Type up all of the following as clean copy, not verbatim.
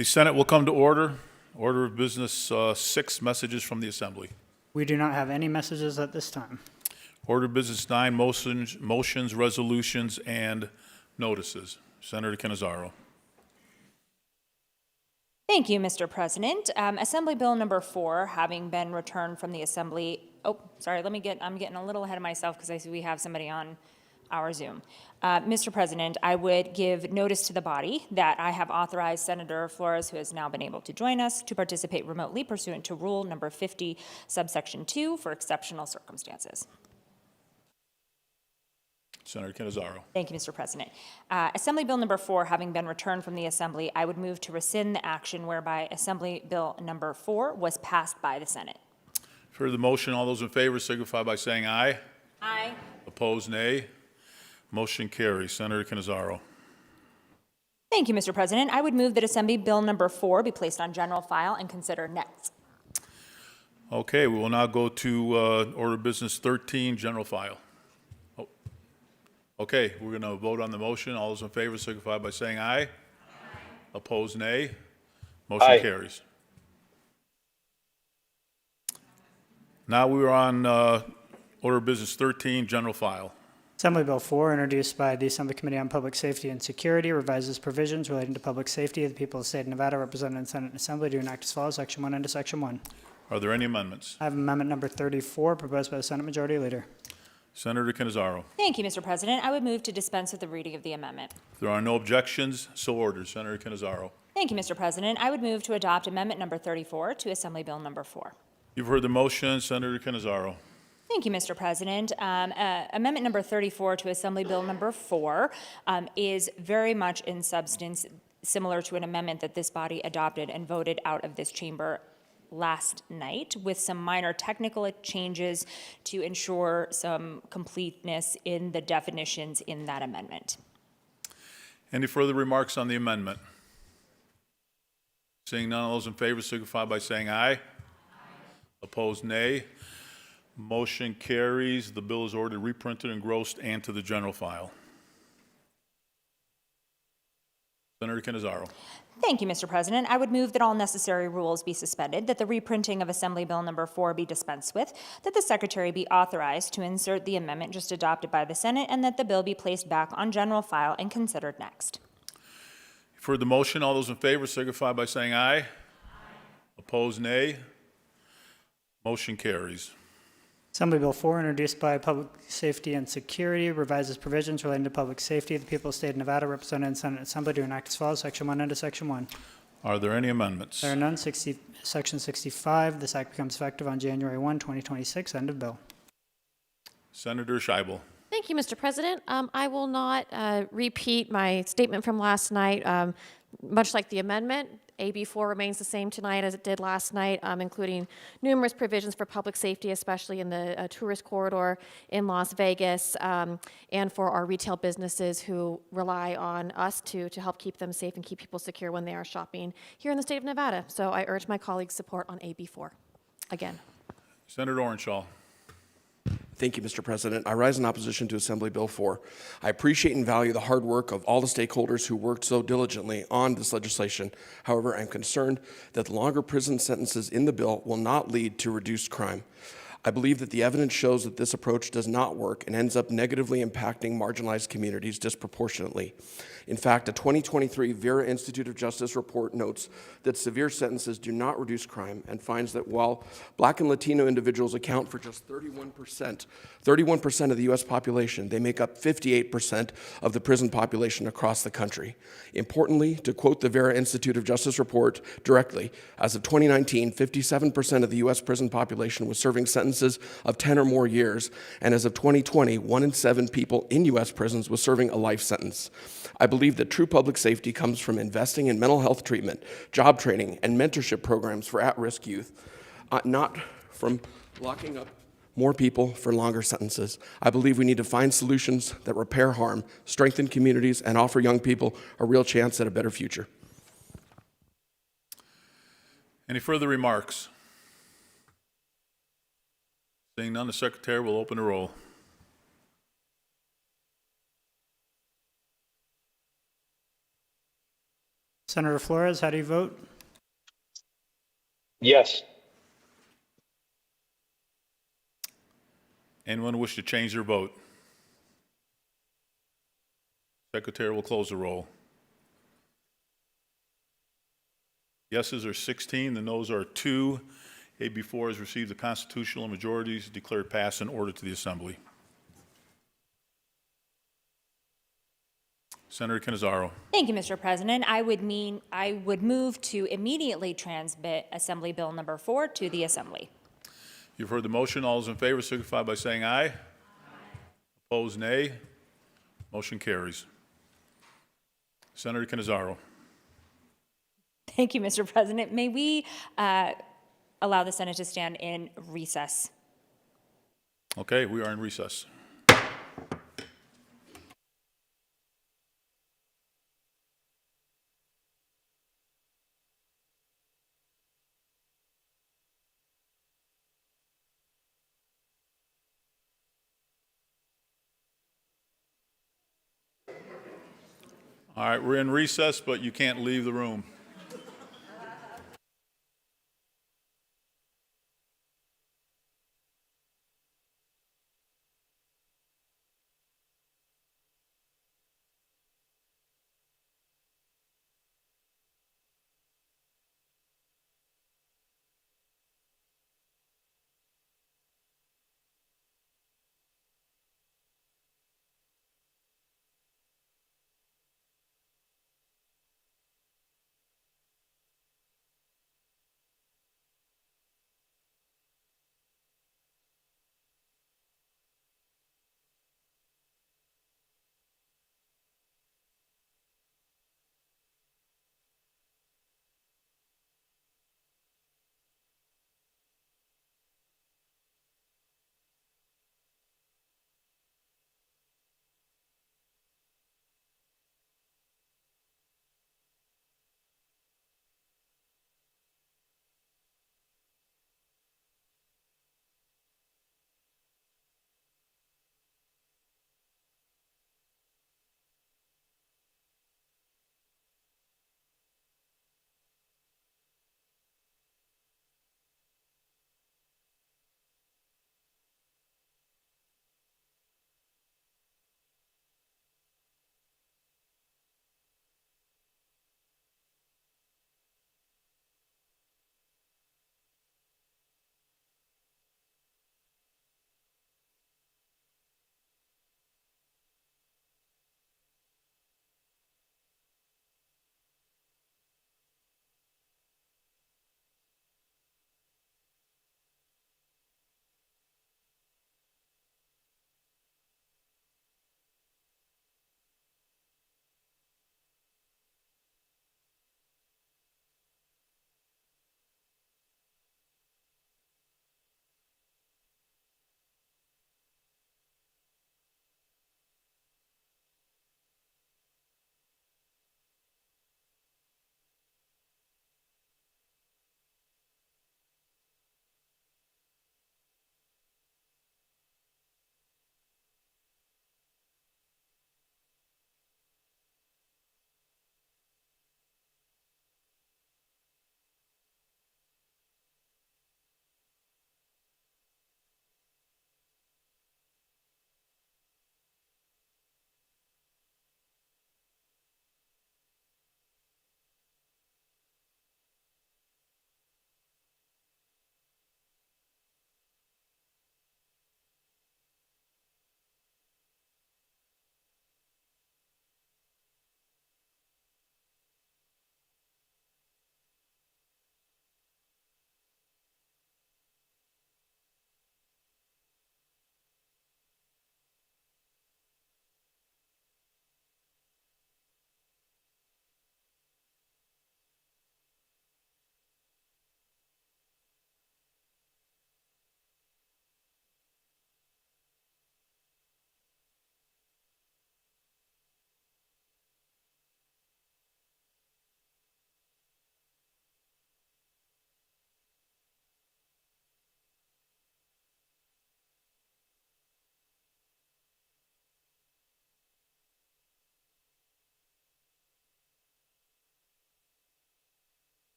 The Senate will come to order. Order of business 6, messages from the Assembly. We do not have any messages at this time. Order of business 9, motions, resolutions, and notices. Senator Cannizzaro. Thank you, Mr. President. Assembly Bill number 4, having been returned from the Assembly. Oh, sorry, I'm getting a little ahead of myself because I see we have somebody on our Zoom. Mr. President, I would give notice to the body that I have authorized Senator Flores, who has now been able to join us, to participate remotely pursuant to Rule number 50, subsection 2, for exceptional circumstances. Senator Cannizzaro. Thank you, Mr. President. Assembly Bill number 4, having been returned from the Assembly, I would move to rescind the action whereby Assembly Bill number 4 was passed by the Senate. For the motion, all those in favor signify by saying aye. Aye. Opposed, nay. Motion carries. Senator Cannizzaro. Thank you, Mr. President. I would move that Assembly Bill number 4 be placed on general file and considered next. Okay, we will now go to order of business 13, general file. Oh. Okay, we're going to vote on the motion. All those in favor signify by saying aye. Aye. Opposed, nay. Motion carries. Now we are on order of business 13, general file. Assembly Bill 4, introduced by the Assembly Committee on Public Safety and Security, revises provisions relating to public safety of the people of the state of Nevada, represented in Senate and Assembly, to enact as follows, Section 1 into Section 1. Are there any amendments? I have amendment number 34, proposed by the Senate Majority Leader. Senator Cannizzaro. Thank you, Mr. President. I would move to dispense with the reading of the amendment. If there are no objections, so ordered. Senator Cannizzaro. Thank you, Mr. President. I would move to adopt amendment number 34 to Assembly Bill number 4. You've heard the motion. Senator Cannizzaro. Thank you, Mr. President. Amendment number 34 to Assembly Bill number 4 is very much in substance similar to an amendment that this body adopted and voted out of this chamber last night, with some minor technical changes to ensure some completeness in the definitions in that amendment. Any further remarks on the amendment? Seeing none, all those in favor signify by saying aye. Aye. Opposed, nay. Motion carries. The bill is ordered reprinted, engrossed, and to the general file. Senator Cannizzaro. Thank you, Mr. President. I would move that all necessary rules be suspended, that the reprinting of Assembly Bill number 4 be dispensed with, that the Secretary be authorized to insert the amendment just adopted by the Senate, and that the bill be placed back on general file and considered next. For the motion, all those in favor signify by saying aye. Aye. Opposed, nay. Motion carries. Assembly Bill 4, introduced by Public Safety and Security, revises provisions relating to public safety of the people of the state of Nevada, represented in Senate and Assembly, to enact as follows, Section 1 into Section 1. Are there any amendments? There are none. Section 65, this act becomes effective on January 1, 2026. End of bill. Senator Scheibel. Thank you, Mr. President. I will not repeat my statement from last night. Much like the amendment, AB 4 remains the same tonight as it did last night, including numerous provisions for public safety, especially in the tourist corridor in Las Vegas, and for our retail businesses who rely on us to help keep them safe and keep people secure when they are shopping here in the state of Nevada. So I urge my colleagues' support on AB 4. Again. Senator Orenshaw. Thank you, Mr. President. I rise in opposition to Assembly Bill 4. I appreciate and value the hard work of all the stakeholders who worked so diligently on this legislation. However, I'm concerned that the longer prison sentences in the bill will not lead to reduced crime. I believe that the evidence shows that this approach does not work and ends up negatively impacting marginalized communities disproportionately. In fact, a 2023 Vera Institute of Justice report notes that severe sentences do not reduce crime and finds that while Black and Latino individuals account for just 31% of the U.S. population, they make up 58% of the prison population across the country. Importantly, to quote the Vera Institute of Justice report directly, as of 2019, 57% of the U.S. prison population was serving sentences of 10 or more years, and as of 2020, 1 in 7 people in U.S. prisons was serving a life sentence. I believe that true public safety comes from investing in mental health treatment, job training, and mentorship programs for at-risk youth, not from locking up more people for longer sentences. I believe we need to find solutions that repair harm, strengthen communities, and offer young people a real chance at a better future. Any further remarks? Seeing none, the Secretary will open the roll. Senator Flores, how do you vote? Yes. Anyone wish to change their vote? Secretary will close the roll. Yeses are 16, the noes are 2. AB 4 has received the constitutional majorities declared passed and ordered to the Assembly. Senator Cannizzaro. Thank you, Mr. President. I would move to immediately transmit Assembly Bill number 4 to the Assembly. You've heard the motion. All those in favor signify by saying aye. Aye. Opposed, nay. Motion carries. Senator Cannizzaro. Thank you, Mr. President. May we allow the Senate to stand in recess? Okay, we are in recess. All right, we're in recess, but you can't leave the room.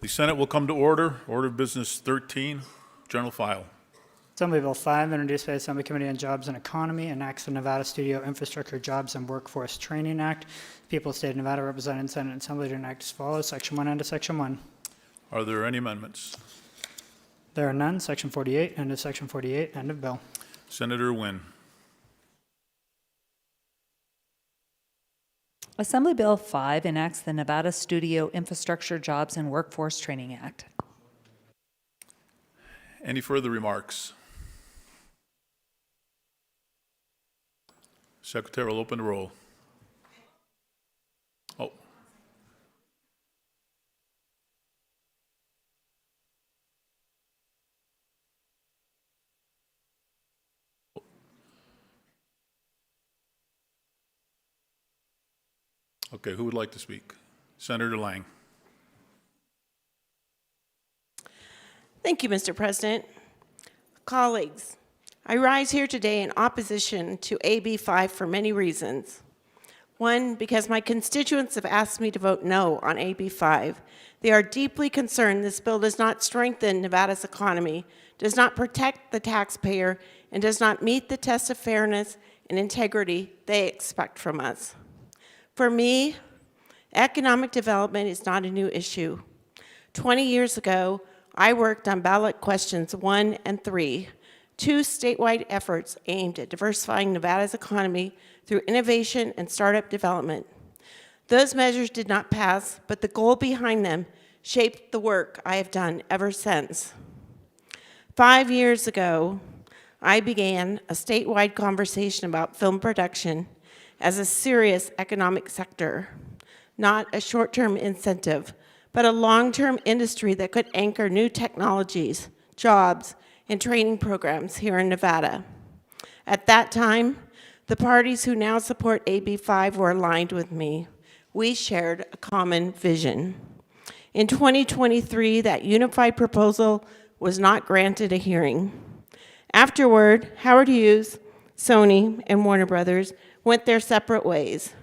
The Senate will come to order. Order of Business 13, General File. Assembly Bill 5, introduced by the Assembly Committee on Jobs and Economy, enacts the Nevada Studio Infrastructure Jobs and Workforce Training Act. People of the State of Nevada, represented in Senate and Assembly, to enact as follows. Section 1 and to Section 1. Are there any amendments? There are none. Section 48, end of Section 48, end of bill. Senator Wynn. Assembly Bill 5 enacts the Nevada Studio Infrastructure Jobs and Workforce Training Act. Any further remarks? Secretary will open the roll. Oh. Okay, who would like to speak? Senator Lang. Thank you, Mr. President. Colleagues, I rise here today in opposition to AB 5 for many reasons. One, because my constituents have asked me to vote no on AB 5. They are deeply concerned this bill does not strengthen Nevada's economy, does not protect the taxpayer, and does not meet the test of fairness and integrity they expect from us. For me, economic development is not a new issue. 20 years ago, I worked on ballot questions 1 and 3, two statewide efforts aimed at diversifying Nevada's economy through innovation and startup development. Those measures did not pass, but the goal behind them shaped the work I have done ever since. 5 years ago, I began a statewide conversation about film production as a serious economic sector, not a short-term incentive, but a long-term industry that could anchor new technologies, jobs, and training programs here in Nevada. At that time, the parties who now support AB 5 were aligned with me. We shared a common vision. In 2023, that unified proposal was not granted a hearing. Afterward, Howard Hughes, Sony, and Warner Brothers went their separate ways.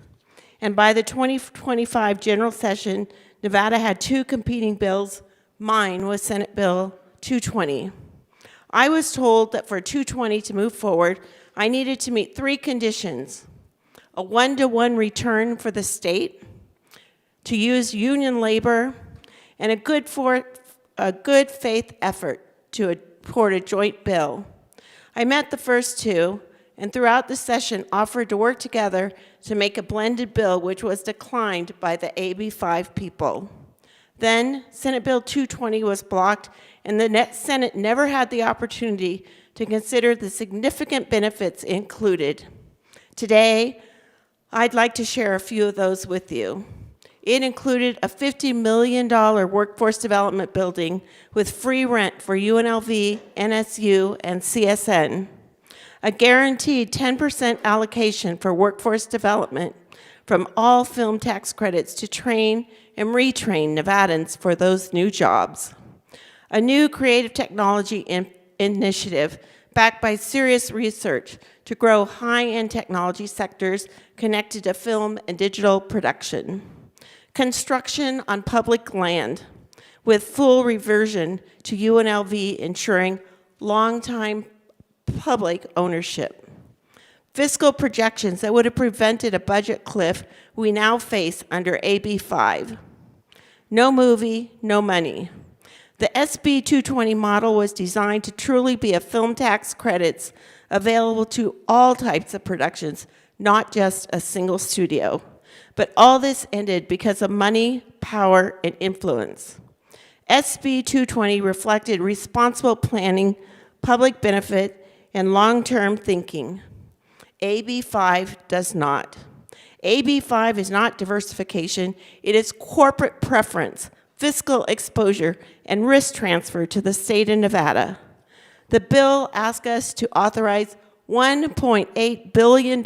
And by the 2025 general session, Nevada had two competing bills. Mine was Senate Bill 220. I was told that for 220 to move forward, I needed to meet 3 conditions: a 1-to-1 return for the state, to use union labor, and a good faith effort to support a joint bill. I met the first 2, and throughout the session offered to work together to make a blended bill, which was declined by the AB 5 people. Then Senate Bill 220 was blocked, and the Senate never had the opportunity to consider the significant benefits included. Today, I'd like to share a few of those with you. It included a $50 million workforce development building with free rent for UNLV, NSU, and CSN. A guaranteed 10% allocation for workforce development from all film tax credits to train and retrain Nevadans for those new jobs. A new creative technology initiative backed by serious research to grow high-end technology sectors connected to film and digital production. Construction on public land with full reversion to UNLV, ensuring long-time public ownership. Fiscal projections that would have prevented a budget cliff we now face under AB 5. No movie, no money. The SB 220 model was designed to truly be a film tax credits available to all types of productions, not just a single studio. But all this ended because of money, power, and influence. SB 220 reflected responsible planning, public benefit, and long-term thinking. AB 5 does not. AB 5 is not diversification, it is corporate preference, fiscal exposure, and risk transfer to the state of Nevada. The bill asks us to authorize $1.8 billion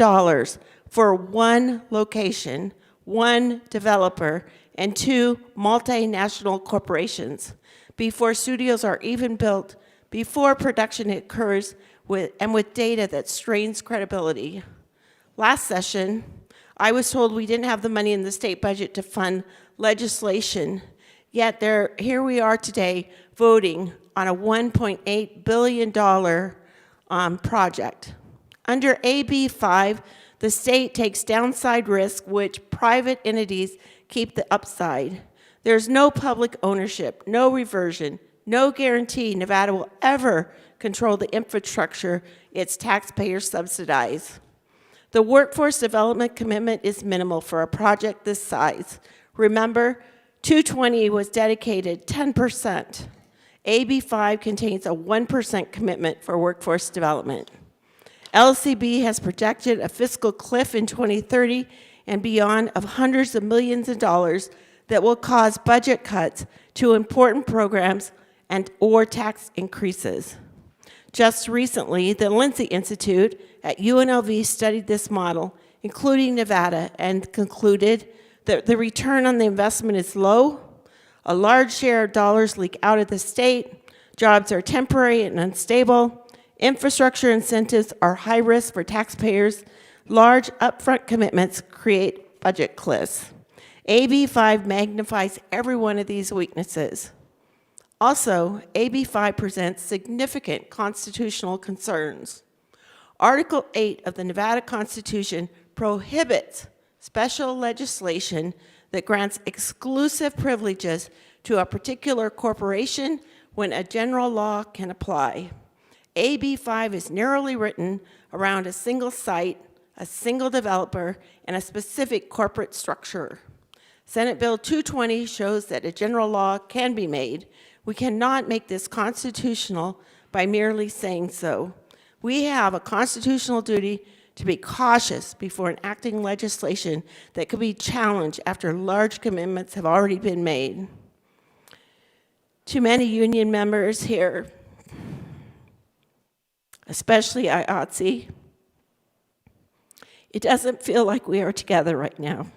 for one location, one developer, and 2 multinational corporations before studios are even built, before production occurs, with data that strains credibility. Last session, I was told we didn't have the money in the state budget to fund legislation Yet here we are today voting on a $1.8 billion project. Under AB 5, the state takes downside risk, which private entities keep the upside. There's no public ownership, no reversion, no guarantee Nevada will ever control the infrastructure its taxpayers subsidize. The workforce development commitment is minimal for a project this size. Remember, 220 was dedicated 10%. AB 5 contains a 1% commitment for workforce development. LCB has projected a fiscal cliff in 2030 and beyond of hundreds of millions of dollars that will cause budget cuts to important programs and or tax increases. Just recently, the Lindsay Institute at UNLV studied this model, including Nevada, and concluded that the return on the investment is low, a large share of dollars leak out of the state, jobs are temporary and unstable, infrastructure incentives are high risk for taxpayers, large upfront commitments create budget cliffs. AB 5 magnifies every one of these weaknesses. Also, AB 5 presents significant constitutional concerns. Article 8 of the Nevada Constitution prohibits special legislation that grants exclusive privileges to a particular corporation when a general law can apply. AB 5 is narrowly written around a single site, a single developer, and a specific corporate structure. Senate Bill 220 shows that a general law can be made. We cannot make this constitutional by merely saying so. We have a constitutional duty to be cautious before enacting legislation that could be challenged after large commitments have already been made. To many union members here, especially IATSE, it doesn't feel like we are together right now.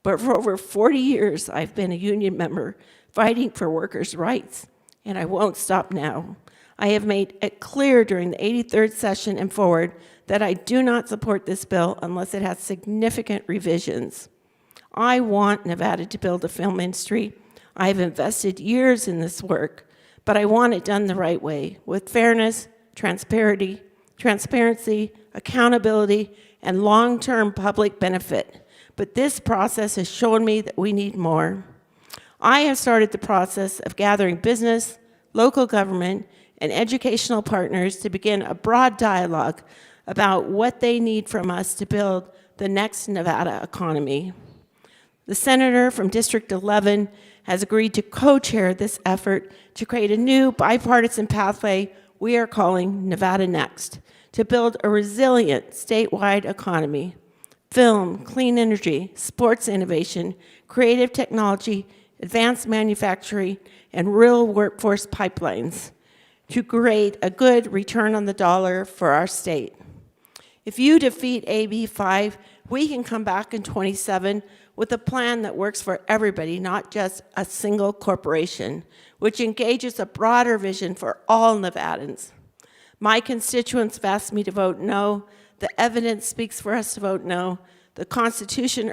But for over 40 years, I've been a union member fighting for workers' rights, and I won't stop now. I have made it clear during the 83rd session and forward that I do not support this bill unless it has significant revisions. I want Nevada to build a film industry. I have invested years in this work, but I want it done the right way, with fairness, transparency, accountability, and long-term public benefit. But this process has shown me that we need more. I have started the process of gathering business, local government, and educational partners to begin a broad dialogue about what they need from us to build the next Nevada economy. The senator from District 11 has agreed to co-chair this effort to create a new bipartisan pathway we are calling Nevada Next, to build a resilient statewide economy. Film, clean energy, sports innovation, creative technology, advanced manufacturing, and real workforce pipelines to create a good return on the dollar for our state. If you defeat AB 5, we can come back in 27 with a plan that works for everybody, not just a single corporation, which engages a broader vision for all Nevadans. My constituents have asked me to vote no. The evidence speaks for us to vote no. The Constitution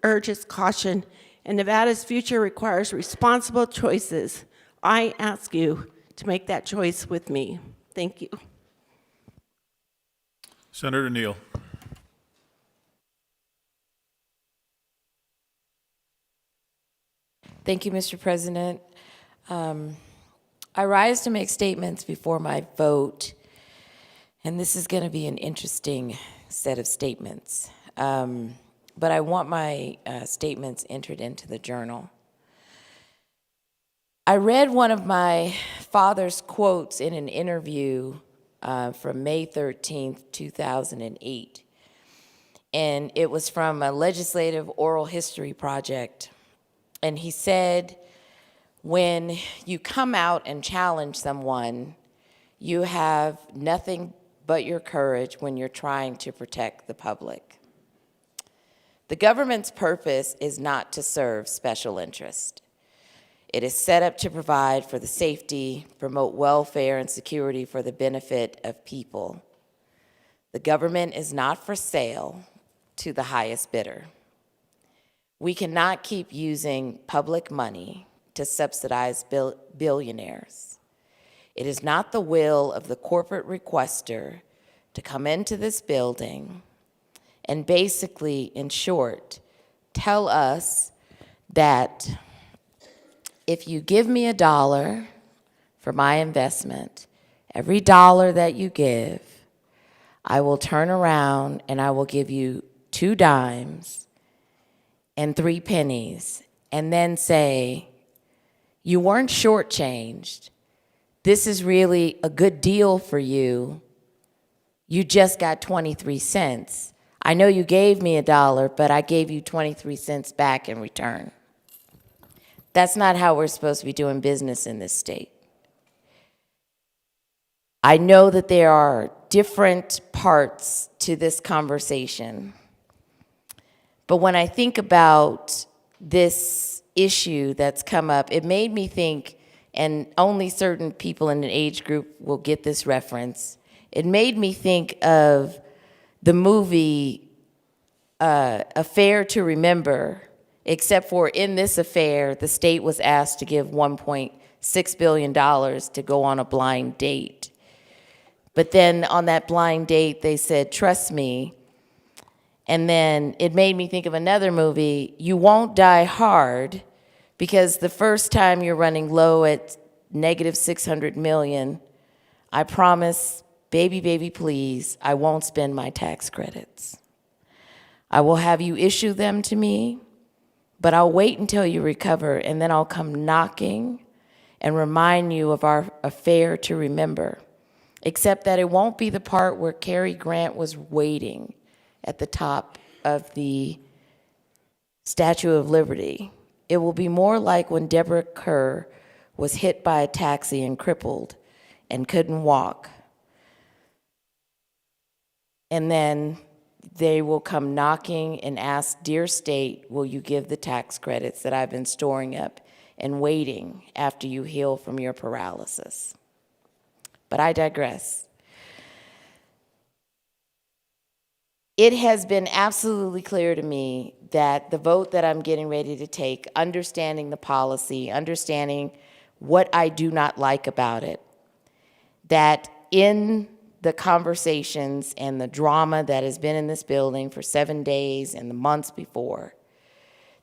urges caution, and Nevada's future requires responsible choices. I ask you to make that choice with me. Thank you. Senator Neal. Thank you, Mr. President. I rise to make statements before my vote, and this is going to be an interesting set of statements. But I want my statements entered into the journal. I read one of my father's quotes in an interview from May 13th, 2008. And it was from a legislative oral history project. And he said, when you come out and challenge someone, you have nothing but your courage when you're trying to protect the public. The government's purpose is not to serve special interest. It is set up to provide for the safety, promote welfare and security for the benefit of people. The government is not for sale to the highest bidder. We cannot keep using public money to subsidize billionaires. It is not the will of the corporate requester to come into this building and basically, in short, tell us that if you give me $1 for my investment, every dollar that you give, I will turn around and I will give you 2 dimes and 3 pennies, and then say, you weren't shortchanged. This is really a good deal for you. You just got 23 cents. I know you gave me $1, but I gave you 23 cents back in return. That's not how we're supposed to be doing business in this state. I know that there are different parts to this conversation, but when I think about this issue that's come up, it made me think, and only certain people in an age group will get this reference, it made me think of the movie Affair to Remember, except for in this affair, the state was asked to give $1.6 billion to go on a blind date. But then on that blind date, they said, trust me. And then it made me think of another movie, You Won't Die Hard, because the first time you're running low at negative 600 million, I promise, baby, please, I won't spend my tax credits. I will have you issue them to me, but I'll wait until you recover, and then I'll come knocking and remind you of our affair to remember. Except that it won't be the part where Cary Grant was waiting at the top of the Statue of Liberty. It will be more like when Deborah Kerr was hit by a taxi and crippled and couldn't walk. And then they will come knocking and ask, dear state, will you give the tax credits that I've been storing up and waiting after you heal from your paralysis? But I digress. It has been absolutely clear to me that the vote that I'm getting ready to take, understanding the policy, understanding what I do not like about it, that in the conversations and the drama that has been in this building for 7 days and the months before,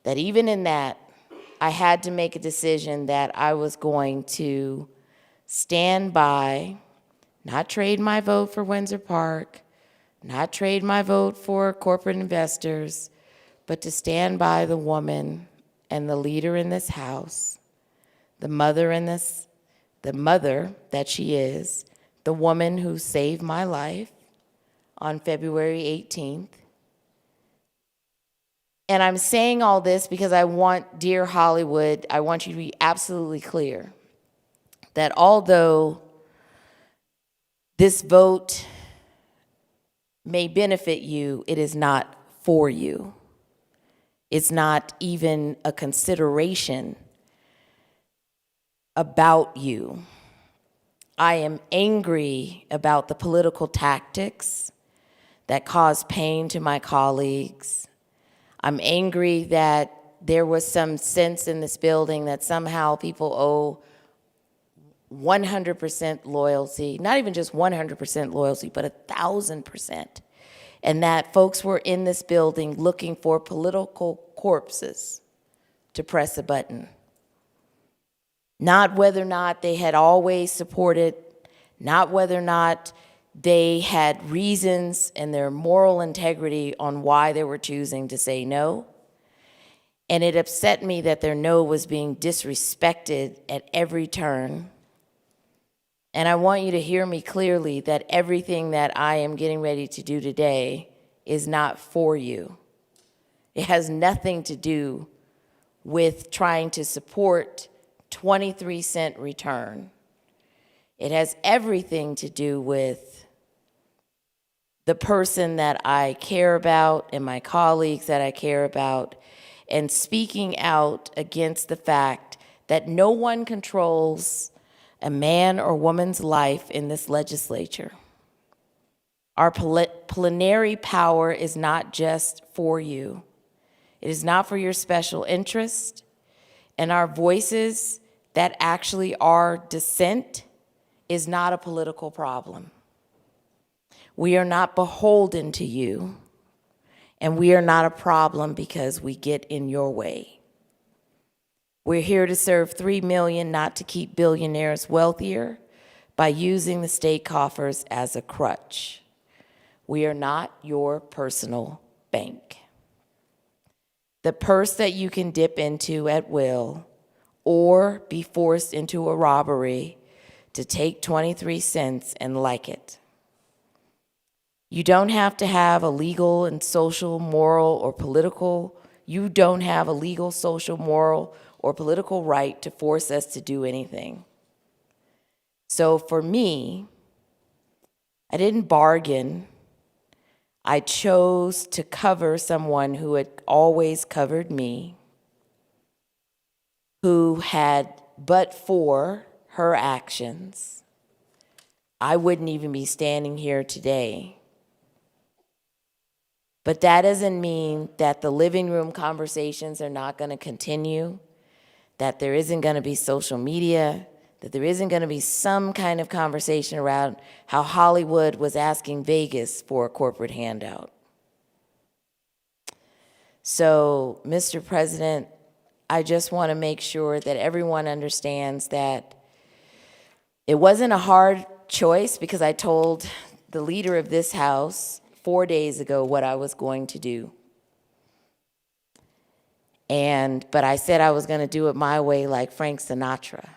that even in that, I had to make a decision that I was going to stand by, not trade my vote for Windsor Park, not trade my vote for corporate investors, but to stand by the woman and the leader in this house, the mother that she is, the woman who saved my life on February 18th. And I'm saying all this because I want, dear Hollywood, I want you to be absolutely clear that although this vote may benefit you, it is not for you. It's not even a consideration about you. I am angry about the political tactics that cause pain to my colleagues. I'm angry that there was some sense in this building that somehow people owe 100% loyalty, not even just 100% loyalty, but 1,000%. And that folks were in this building looking for political corpses to press a button. Not whether or not they had always supported, not whether or not they had reasons and their moral integrity on why they were choosing to say no. And it upset me that their no was being disrespected at every turn. And I want you to hear me clearly that everything that I am getting ready to do today is not for you. It has nothing to do with trying to support 23-cent return. It has everything to do with the person that I care about and my colleagues that I care about, and speaking out against the fact that no one controls a man or woman's life in this legislature. Our plenary power is not just for you. It is not for your special interest. And our voices that actually are dissent is not a political problem. We are not beholden to you, and we are not a problem because we get in your way. We're here to serve 3 million, not to keep billionaires wealthier by using the state coffers as a crutch. We are not your personal bank. The purse that you can dip into at will or be forced into a robbery to take 23 cents and like it. You don't have to have a legal and social, moral, or political, you don't have a legal, social, moral, or political right to force us to do anything. So for me, I didn't bargain. I chose to cover someone who had always covered me, who had, but for her actions, I wouldn't even be standing here today. But that doesn't mean that the living room conversations are not going to continue, that there isn't going to be social media, that there isn't going to be some kind of conversation around how Hollywood was asking Vegas for a corporate handout. So, Mr. President, I just want to make sure that everyone understands that it wasn't a hard choice, because I told the leader of this House 4 days ago what I was going to do. But I said I was going to do it my way, like Frank Sinatra.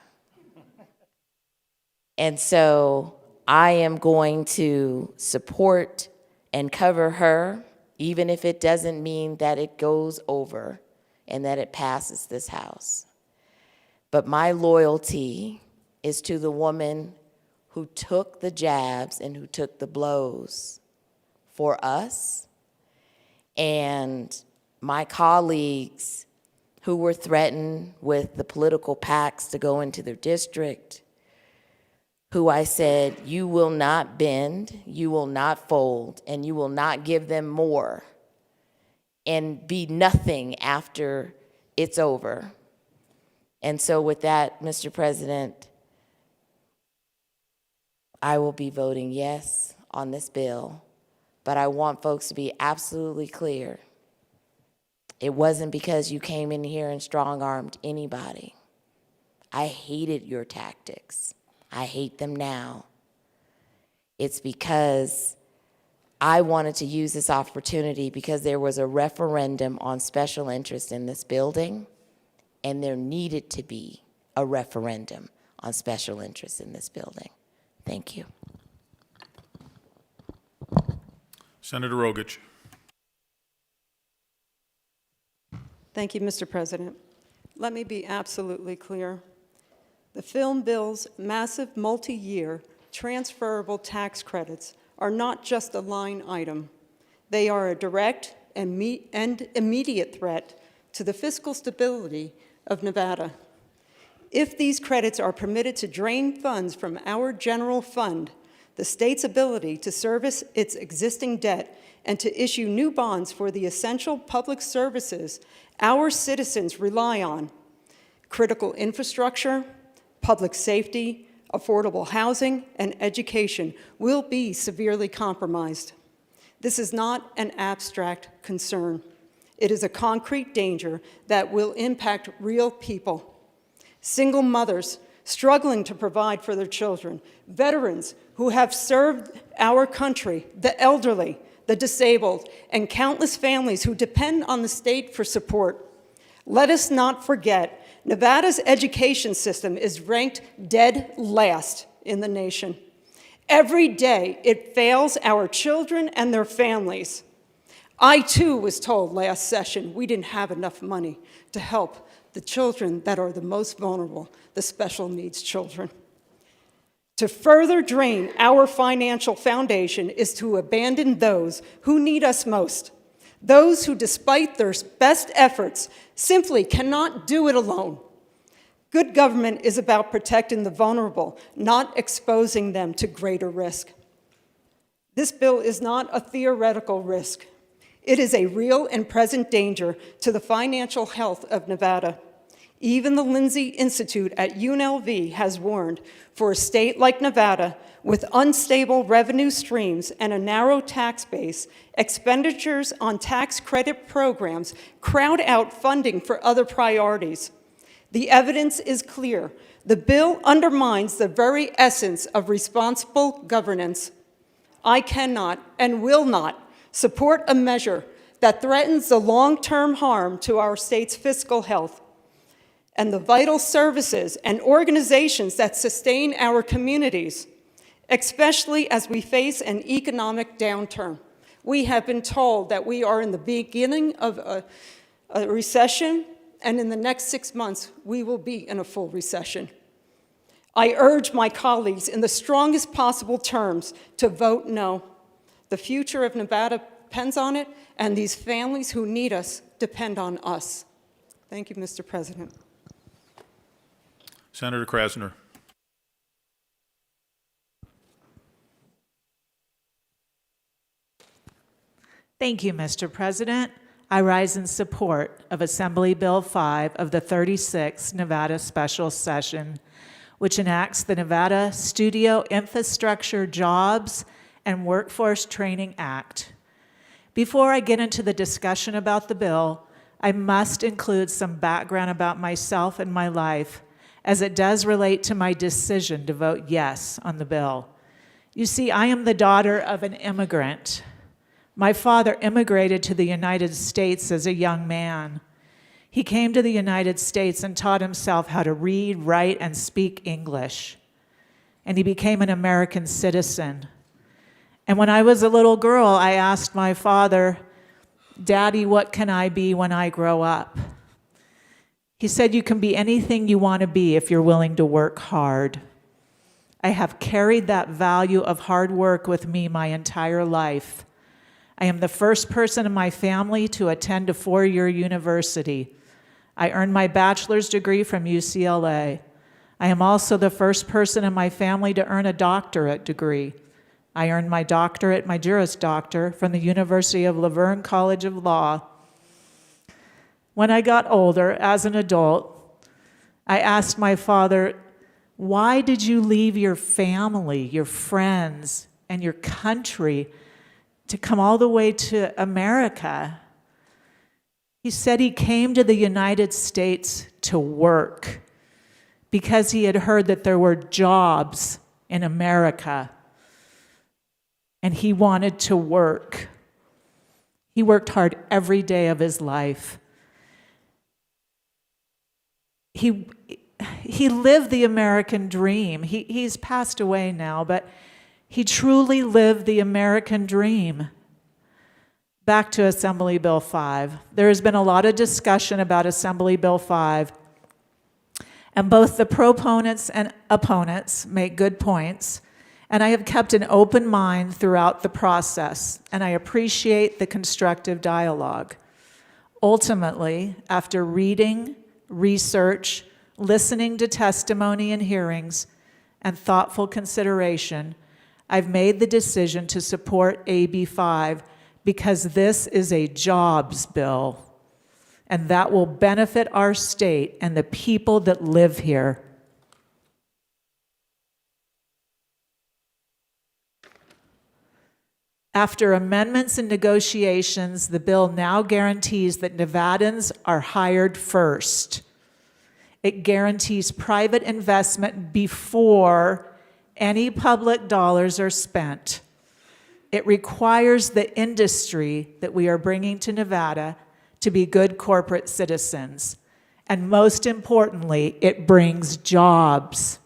And so I am going to support and cover her, even if it doesn't mean that it goes over and that it passes this House. But my loyalty is to the woman who took the jabs and who took the blows for us, and my colleagues who were threatened with the political PACs to go into their district, who I said, you will not bend, you will not fold, and you will not give them more and be nothing after it's over. And so with that, Mr. President, I will be voting yes on this bill, but I want folks to be absolutely clear. It wasn't because you came in here and strong-armed anybody. I hated your tactics. I hate them now. It's because I wanted to use this opportunity because there was a referendum on special interest in this building, and there needed to be a referendum on special interest in this building. Thank you. Senator Rogich. Thank you, Mr. President. Let me be absolutely clear. The film bill's massive multi-year transferable tax credits are not just a line item. They are a direct and immediate threat to the fiscal stability of Nevada. If these credits are permitted to drain funds from our general fund, the state's ability to service its existing debt and to issue new bonds for the essential public services our citizens rely on, critical infrastructure, public safety, affordable housing, and education, will be severely compromised. This is not an abstract concern. It is a concrete danger that will impact real people. Single mothers struggling to provide for their children, veterans who have served our country, the elderly, the disabled, and countless families who depend on the state for support. Let us not forget, Nevada's education system is ranked dead last in the nation. Every day, it fails our children and their families. I, too, was told last session we didn't have enough money to help the children that are the most vulnerable, the special needs children. To further drain our financial foundation is to abandon those who need us most, those who, despite their best efforts, simply cannot do it alone. Good government is about protecting the vulnerable, not exposing them to greater risk. This bill is not a theoretical risk. It is a real and present danger to the financial health of Nevada. Even the Lindsay Institute at UNLV has warned, for a state like Nevada, with unstable revenue streams and a narrow tax base, expenditures on tax credit programs crowd out funding for other priorities. The evidence is clear. The bill undermines the very essence of responsible governance. I cannot and will not support a measure that threatens the long-term harm to our state's fiscal health and the vital services and organizations that sustain our communities, especially as we face an economic downturn. We have been told that we are in the beginning of a recession, and in the next 6 months, we will be in a full recession. I urge my colleagues in the strongest possible terms to vote no. The future of Nevada depends on it, and these families who need us depend on us. Thank you, Mr. President. Senator Krasner. Thank you, Mr. President. I rise in support of Assembly Bill 5 of the 36th Nevada Special Session, which enacts the Nevada Studio Infrastructure Jobs and Workforce Training Act. Before I get into the discussion about the bill, I must include some background about myself and my life, as it does relate to my decision to vote yes on the bill. You see, I am the daughter of an immigrant. My father immigrated to the United States as a young man. He came to the United States and taught himself how to read, write, and speak English. And he became an American citizen. And when I was a little girl, I asked my father, "Daddy, what can I be when I grow up?" He said, "You can be anything you want to be if you're willing to work hard." I have carried that value of hard work with me my entire life. I am the first person in my family to attend a 4-year university. I earned my bachelor's degree from UCLA. I am also the first person in my family to earn a doctorate degree. I earned my doctorate, my Juris Doctor, from the University of Laverne College of Law. When I got older, as an adult, I asked my father, "Why did you leave your family, your friends, and your country to come all the way to America?" He said he came to the United States to work because he had heard that there were jobs in America, and he wanted to work. He worked hard every day of his life. He lived the American dream. He's passed away now, but he truly lived the American dream. Back to Assembly Bill 5. There has been a lot of discussion about Assembly Bill 5, and both the proponents and opponents make good points, and I have kept an open mind throughout the process, and I appreciate the constructive dialogue. Ultimately, after reading, research, listening to testimony and hearings, and thoughtful consideration, I've made the decision to support AB 5 because this is a jobs bill, and that will benefit our state and the people that live here. After amendments and negotiations, the bill now guarantees that Nevadans are hired first. It guarantees private investment before any public dollars are spent. It requires the industry that we are bringing to Nevada to be good corporate citizens. And most importantly, it brings jobs.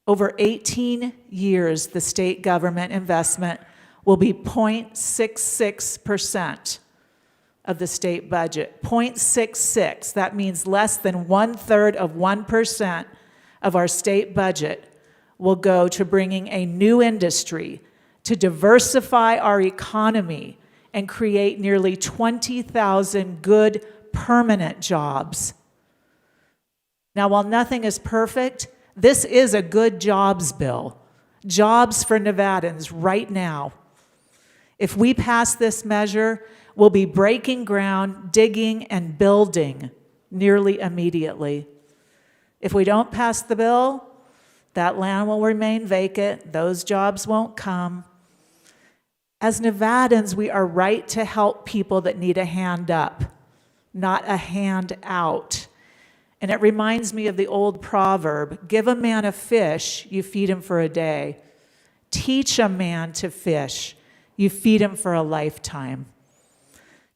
Over 18 years, the state government investment will be 0.66% of the state budget. 0.66, that means less than 1/3 of 1% of our state budget will go to bringing a new industry to diversify our economy and create nearly 20,000 good permanent jobs. Now, while nothing is perfect, this is a good jobs bill. Jobs for Nevadans right now. If we pass this measure, we'll be breaking ground, digging, and building nearly immediately. If we don't pass the bill, that land will remain vacant, those jobs won't come. As Nevadans, we are right to help people that need a hand up, not a hand out. And it reminds me of the old proverb, give a man a fish, you feed him for a day. Teach a man to fish, you feed him for a lifetime.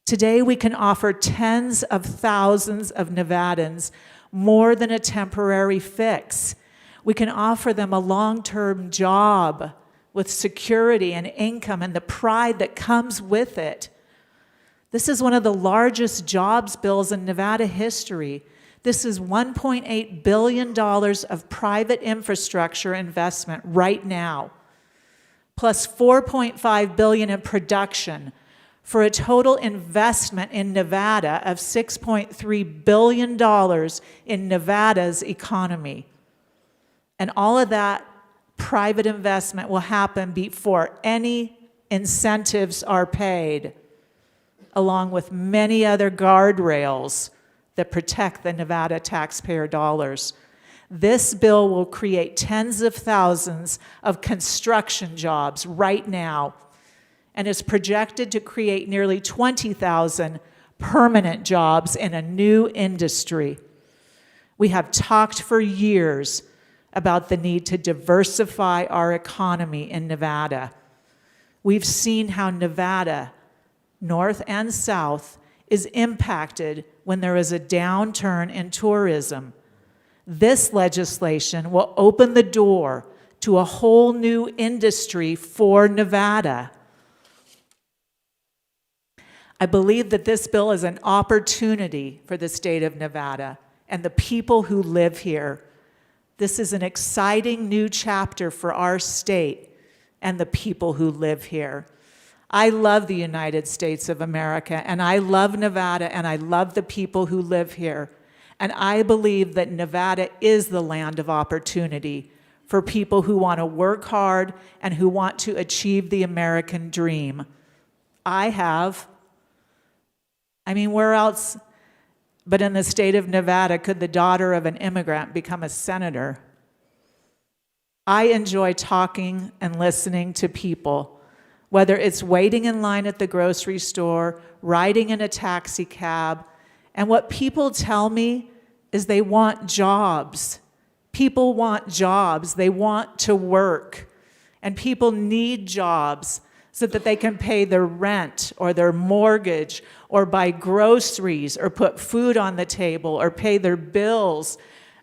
Today, we can offer tens of thousands of Nevadans more than a temporary fix. We can offer them a long-term job with security and income and the pride that comes with it. This is one of the largest jobs bills in Nevada history. This is $1.8 billion of private infrastructure investment right now, plus $4.5 billion in production, for a total investment in Nevada of $6.3 billion in Nevada's economy. And all of that private investment will happen before any incentives are paid, along with many other guardrails that protect the Nevada taxpayer dollars. This bill will create tens of thousands of construction jobs right now, and is projected to create nearly 20,000 permanent jobs in a new industry. We have talked for years about the need to diversify our economy in Nevada. We've seen how Nevada, north and south, is impacted when there is a downturn in tourism. This legislation will open the door to a whole new industry for Nevada. I believe that this bill is an opportunity for the state of Nevada and the people who live here. This is an exciting new chapter for our state and the people who live here. I love the United States of America, and I love Nevada, and I love the people who live here. And I believe that Nevada is the land of opportunity for people who want to work hard and who want to achieve the American dream. Where else but in the state of Nevada could the daughter of an immigrant become a senator? I enjoy talking and listening to people, whether it's waiting in line at the grocery store, riding in a taxi cab, and what people tell me is they want jobs. People want jobs. They want to work. And people need jobs so that they can pay their rent or their mortgage or buy groceries or put food on the table or pay their bills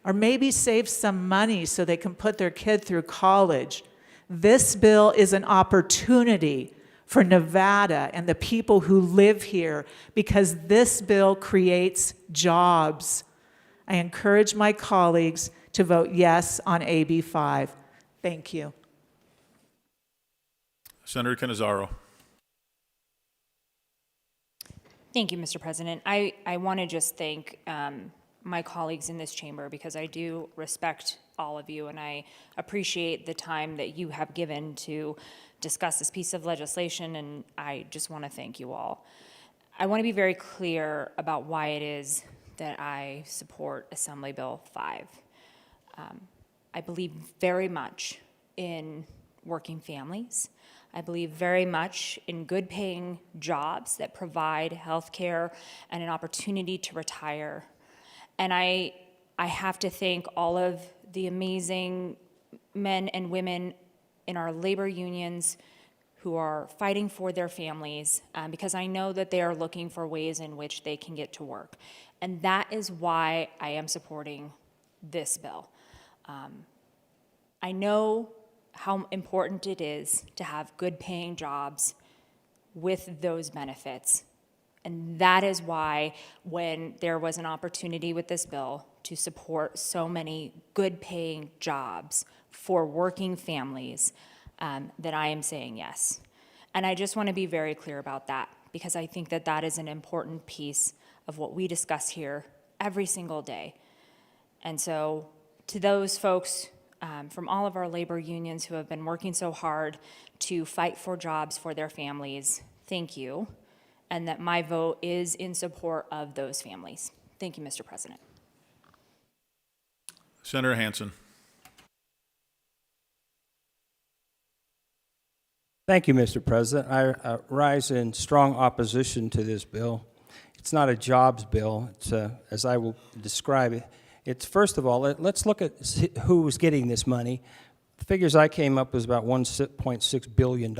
or maybe save some money so they can put their kid through college. This bill is an opportunity for Nevada and the people who live here because this bill creates jobs. I encourage my colleagues to vote yes on AB 5. Thank you. Senator Cannizzaro. Thank you, Mr. President. I want to just thank my colleagues in this chamber because I do respect all of you and I appreciate the time that you have given to discuss this piece of legislation, and I just want to thank you all. I want to be very clear about why it is that I support Assembly Bill 5. I believe very much in working families. I believe very much in good-paying jobs that provide health care and an opportunity to retire. And I have to thank all of the amazing men and women in our labor unions who are fighting for their families because I know that they are looking for ways in which they can get to work. And that is why I am supporting this bill. I know how important it is to have good-paying jobs with those benefits. And that is why when there was an opportunity with this bill to support so many good-paying jobs for working families, that I am saying yes. And I just want to be very clear about that because I think that that is an important piece of what we discuss here every single day. And so to those folks from all of our labor unions who have been working so hard to fight for jobs for their families, thank you. And that my vote is in support of those families. Thank you, Mr. President. Senator Hansen. Thank you, Mr. President. I rise in strong opposition to this bill. It's not a jobs bill. It's, as I will describe it, it's, first of all, let's look at who's getting this money. The figures I came up with about $1.6 billion.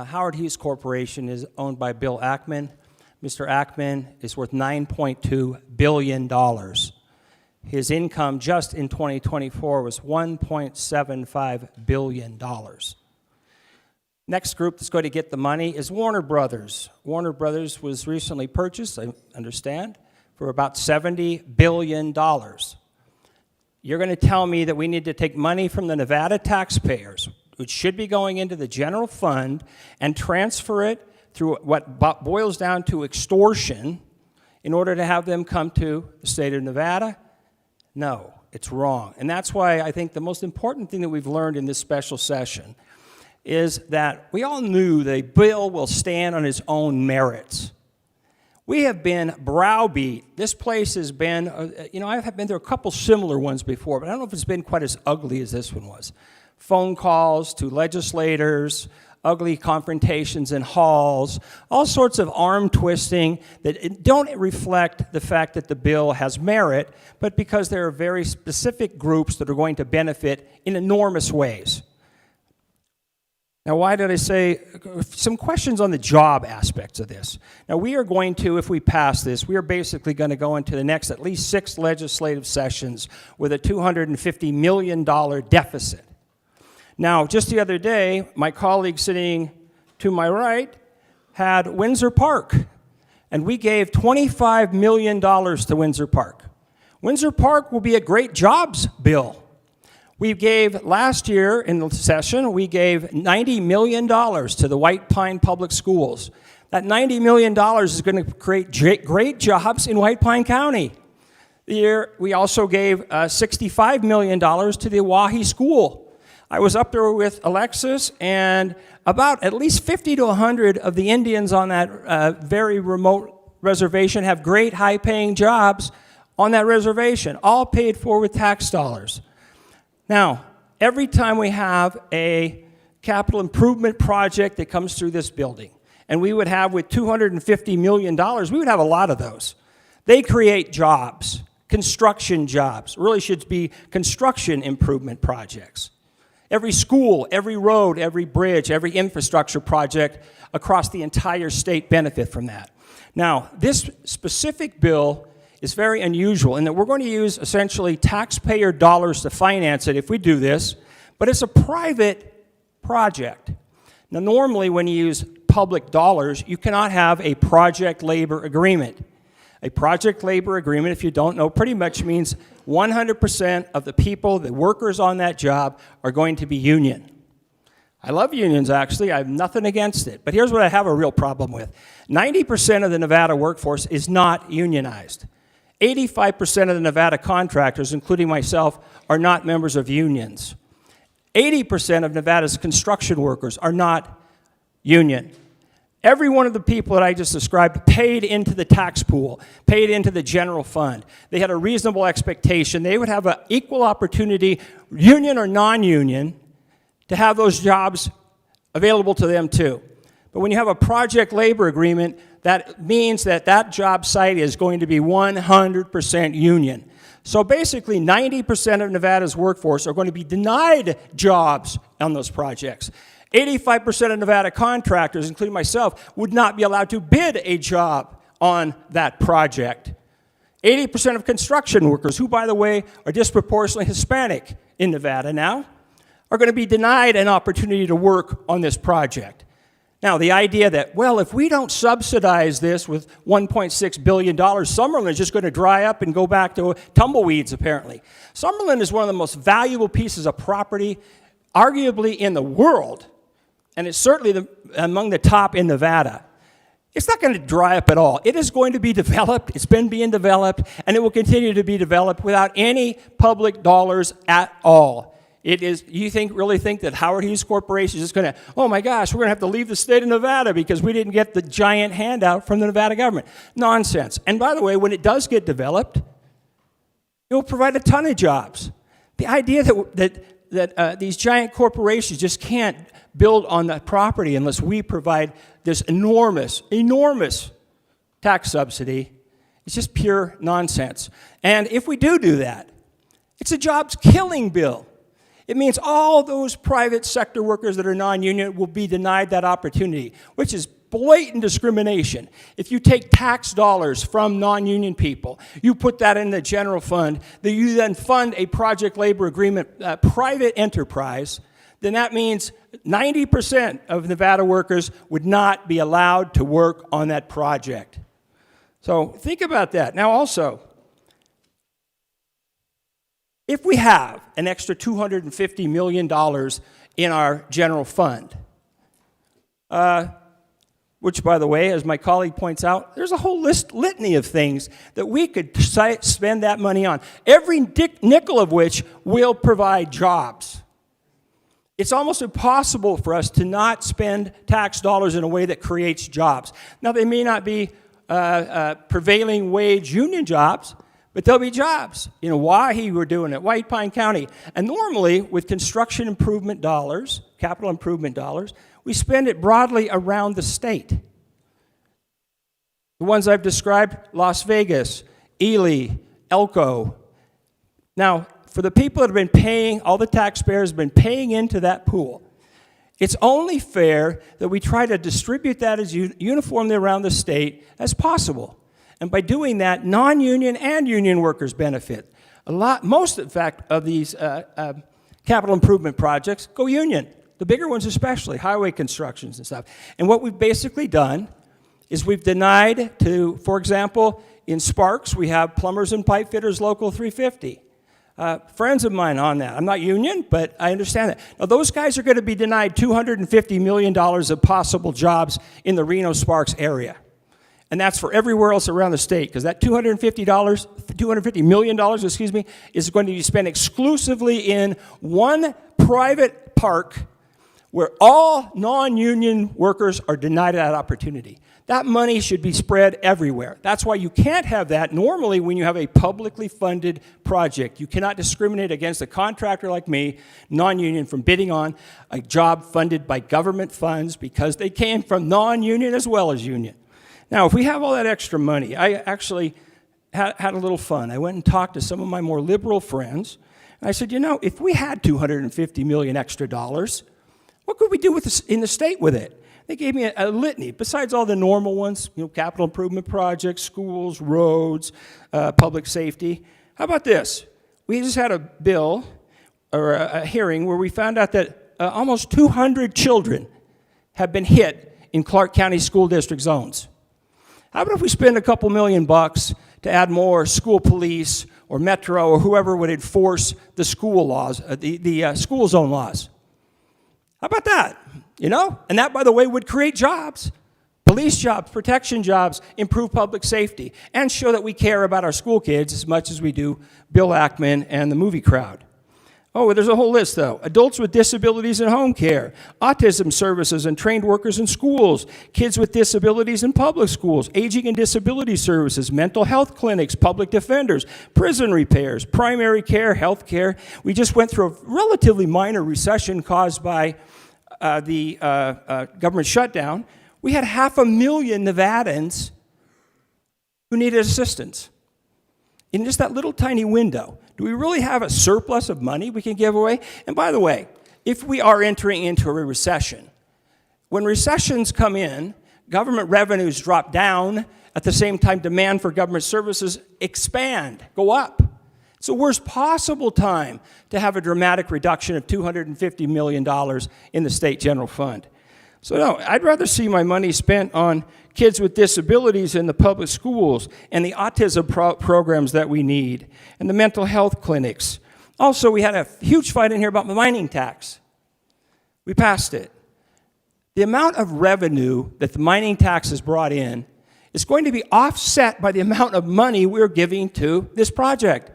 Howard Hughes Corporation is owned by Bill Ackman. Mr. Ackman is worth $9.2 billion. His income just in 2024 was $1.75 billion. Next group that's going to get the money is Warner Brothers. Warner Brothers was recently purchased, I understand, for about $70 billion. You're going to tell me that we need to take money from the Nevada taxpayers, which should be going into the general fund, and transfer it through what boils down to extortion in order to have them come to the state of Nevada? No, it's wrong. And that's why I think the most important thing that we've learned in this special session is that we all knew that a bill will stand on its own merits. We have been browbeat. This place has been, I've been through a couple similar ones before, but I don't know if it's been quite as ugly as this one was. Phone calls to legislators, ugly confrontations in halls, all sorts of arm twisting that don't reflect the fact that the bill has merit, but because there are very specific groups that are going to benefit in enormous ways. Now, why did I say some questions on the job aspects of this? Now, we are going to, if we pass this, we are basically going to go into the next at least 6 legislative sessions with a $250 million deficit. Now, just the other day, my colleague sitting to my right had Windsor Park, and we gave $25 million to Windsor Park. Windsor Park will be a great jobs bill. We gave, last year in the session, we gave $90 million to the White Pine Public Schools. That $90 million is going to create great jobs in White Pine County. The year, we also gave $65 million to the Oahe School. I was up there with Alexis, and about at least 50 to 100 of the Indians on that very remote reservation have great high-paying jobs on that reservation, all paid for with tax dollars. Now, every time we have a capital improvement project that comes through this building, and we would have with $250 million, we would have a lot of those. They create jobs, construction jobs, really should be construction improvement projects. Every school, every road, every bridge, every infrastructure project across the entire state benefit from that. Now, this specific bill is very unusual in that we're going to use essentially taxpayer dollars to finance it if we do this, but it's a private project. Now, normally when you use public dollars, you cannot have a project labor agreement. A project labor agreement, if you don't know, pretty much means 100% of the people, the workers on that job, are going to be union. I love unions, actually. I have nothing against it. But here's what I have a real problem with. 90% of the Nevada workforce is not unionized. 85% of the Nevada contractors, including myself, are not members of unions. 80% of Nevada's construction workers are not union. Every one of the people that I just described paid into the tax pool, paid into the general fund. They had a reasonable expectation. They would have an equal opportunity, union or non-union, to have those jobs available to them too. But when you have a project labor agreement, that means that that job site is going to be 100% union. So basically, 90% of Nevada's workforce are going to be denied jobs on those projects. 85% of Nevada contractors, including myself, would not be allowed to bid a job on that project. 80% of construction workers, who, by the way, are disproportionately Hispanic in Nevada now, are going to be denied an opportunity to work on this project. Now, the idea that, well, if we don't subsidize this with $1.6 billion, Summerlin is just going to dry up and go back to tumbleweeds, apparently. Summerlin is one of the most valuable pieces of property, arguably in the world, and it's certainly among the top in Nevada. It's not going to dry up at all. It is going to be developed. It's been being developed, and it will continue to be developed without any public dollars at all. It is, you really think that Howard Hughes Corporation is just going to, oh my gosh, we're going to have to leave the state of Nevada because we didn't get the giant handout from the Nevada government. Nonsense. And by the way, when it does get developed, it will provide a ton of jobs. The idea that these giant corporations just can't build on that property unless we provide this enormous, enormous tax subsidy, it's just pure nonsense. And if we do that, it's a jobs-killing bill. It means all those private sector workers that are non-union will be denied that opportunity, which is blatant discrimination. If you take tax dollars from non-union people, you put that in the general fund, that you then fund a project labor agreement private enterprise, then that means 90% of Nevada workers would not be allowed to work on that project. So think about that. Now also, if we have an extra $250 million in our general fund, which, by the way, as my colleague points out, there's a whole litany of things that we could spend that money on, every nickel of which will provide jobs. It's almost impossible for us to not spend tax dollars in a way that creates jobs. Now, they may not be prevailing wage union jobs, but there'll be jobs. You know, Wahi, we're doing it, White Pine County. And normally, with construction improvement dollars, capital improvement dollars, we spend it broadly around the state. The ones I've described, Las Vegas, Ely, Elko. Now, for the people that have been paying, all the taxpayers have been paying into that pool, it's only fair that we try to distribute that as uniformly around the state as possible. And by doing that, non-union and union workers benefit. Most, in fact, of these capital improvement projects go union. The bigger ones especially, highway constructions and stuff. And what we've basically done is we've denied to, for example, in Sparks, we have plumbers and pipe fitters local 350. Friends of mine on that. I'm not union, but I understand that. Now, those guys are going to be denied $250 million of possible jobs in the Reno-Sparks area. And that's for everywhere else around the state, because that $250 million, is going to be spent exclusively in one private park where all non-union workers are denied that opportunity. That money should be spread everywhere. That's why you can't have that normally when you have a publicly funded project. You cannot discriminate against a contractor like me, non-union, from bidding on a job funded by government funds because they came from non-union as well as union. Now, if we have all that extra money, I actually had a little fun. I went and talked to some of my more liberal friends, and I said, you know, if we had $250 million extra dollars, what could we do with this in the state with it? They gave me a litany, besides all the normal ones, you know, capital improvement projects, schools, roads, public safety. How about this? We just had a bill, or a hearing, where we found out that almost 200 children have been hit in Clark County School District zones. How about if we spend a couple $1 million to add more school police or Metro or whoever would enforce the school laws, the school zone laws? How about that? You know? And that, by the way, would create jobs, police jobs, protection jobs, improve public safety, and show that we care about our school kids as much as we do Bill Ackman and the movie crowd. Oh, there's a whole list, though. Adults with disabilities in home care, autism services and trained workers in schools, kids with disabilities in public schools, aging and disability services, mental health clinics, public defenders, prison repairs, primary care, health care. We just went through a relatively minor recession caused by the government shutdown. We had 500,000 Nevadans who needed assistance in just that little tiny window. Do we really have a surplus of money we can give away? And by the way, if we are entering into a recession, when recessions come in, government revenues drop down. At the same time, demand for government services expand, go up. It's the worst possible time to have a dramatic reduction of $250 million in the state general fund. So no, I'd rather see my money spent on kids with disabilities in the public schools and the autism programs that we need and the mental health clinics. Also, we had a huge fight in here about the mining tax. We passed it. The amount of revenue that the mining tax has brought in is going to be offset by the amount of money we're giving to this project.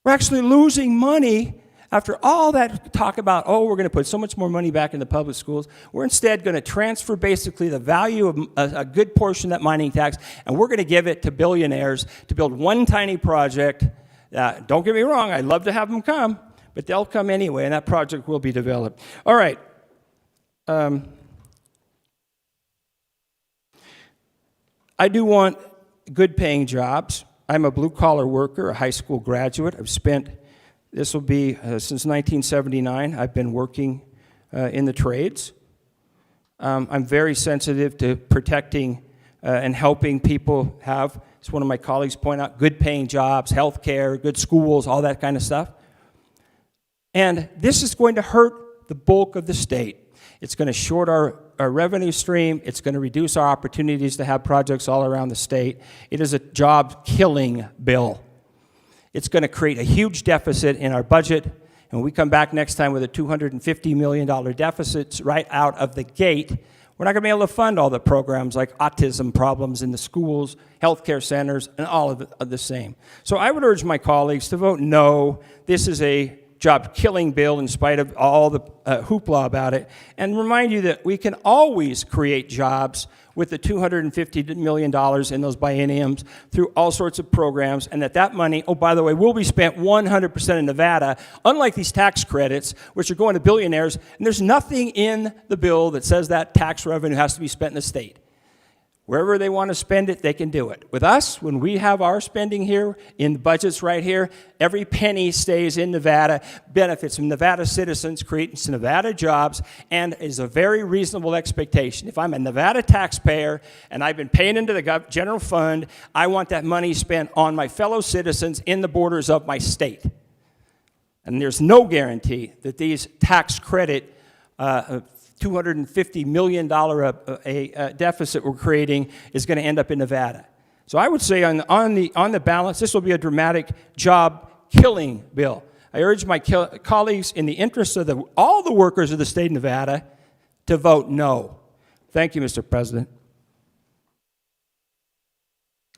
We're actually losing money After all that talk about, oh, we're going to put so much more money back in the public schools, we're instead going to transfer basically the value of a good portion of that mining tax, and we're going to give it to billionaires to build one tiny project. Don't get me wrong, I'd love to have them come, but they'll come anyway, and that project will be developed. All right. I do want good paying jobs. I'm a blue collar worker, a high school graduate. I've spent, this will be since 1979, I've been working in the trades. I'm very sensitive to protecting and helping people have, as one of my colleagues point out, good paying jobs, health care, good schools, all that kind of stuff. And this is going to hurt the bulk of the state. It's going to short our revenue stream. It's going to reduce our opportunities to have projects all around the state. It is a job-killing bill. It's going to create a huge deficit in our budget. And when we come back next time with a $250 million deficit right out of the gate, we're not going to be able to fund all the programs like autism problems in the schools, healthcare centers, and all of the same. So I would urge my colleagues to vote no. This is a job-killing bill in spite of all the hoopla about it, and remind you that we can always create jobs with the $250 million in those bienniums through all sorts of programs, and that money, oh, by the way, will be spent 100% in Nevada, unlike these tax credits, which are going to billionaires, and there's nothing in the bill that says that tax revenue has to be spent in the state. Wherever they want to spend it, they can do it. With us, when we have our spending here, in the budgets right here, every penny stays in Nevada, benefits from Nevada citizens, creates Nevada jobs, and is a very reasonable expectation. If I'm a Nevada taxpayer and I've been paying into the general fund, I want that money spent on my fellow citizens in the borders of my state. And there's no guarantee that these tax credit $250 million deficit we're creating is going to end up in Nevada. So I would say on the balance, this will be a dramatic job-killing bill. I urge my colleagues, in the interest of all the workers of the state of Nevada, to vote no. Thank you, Mr. President.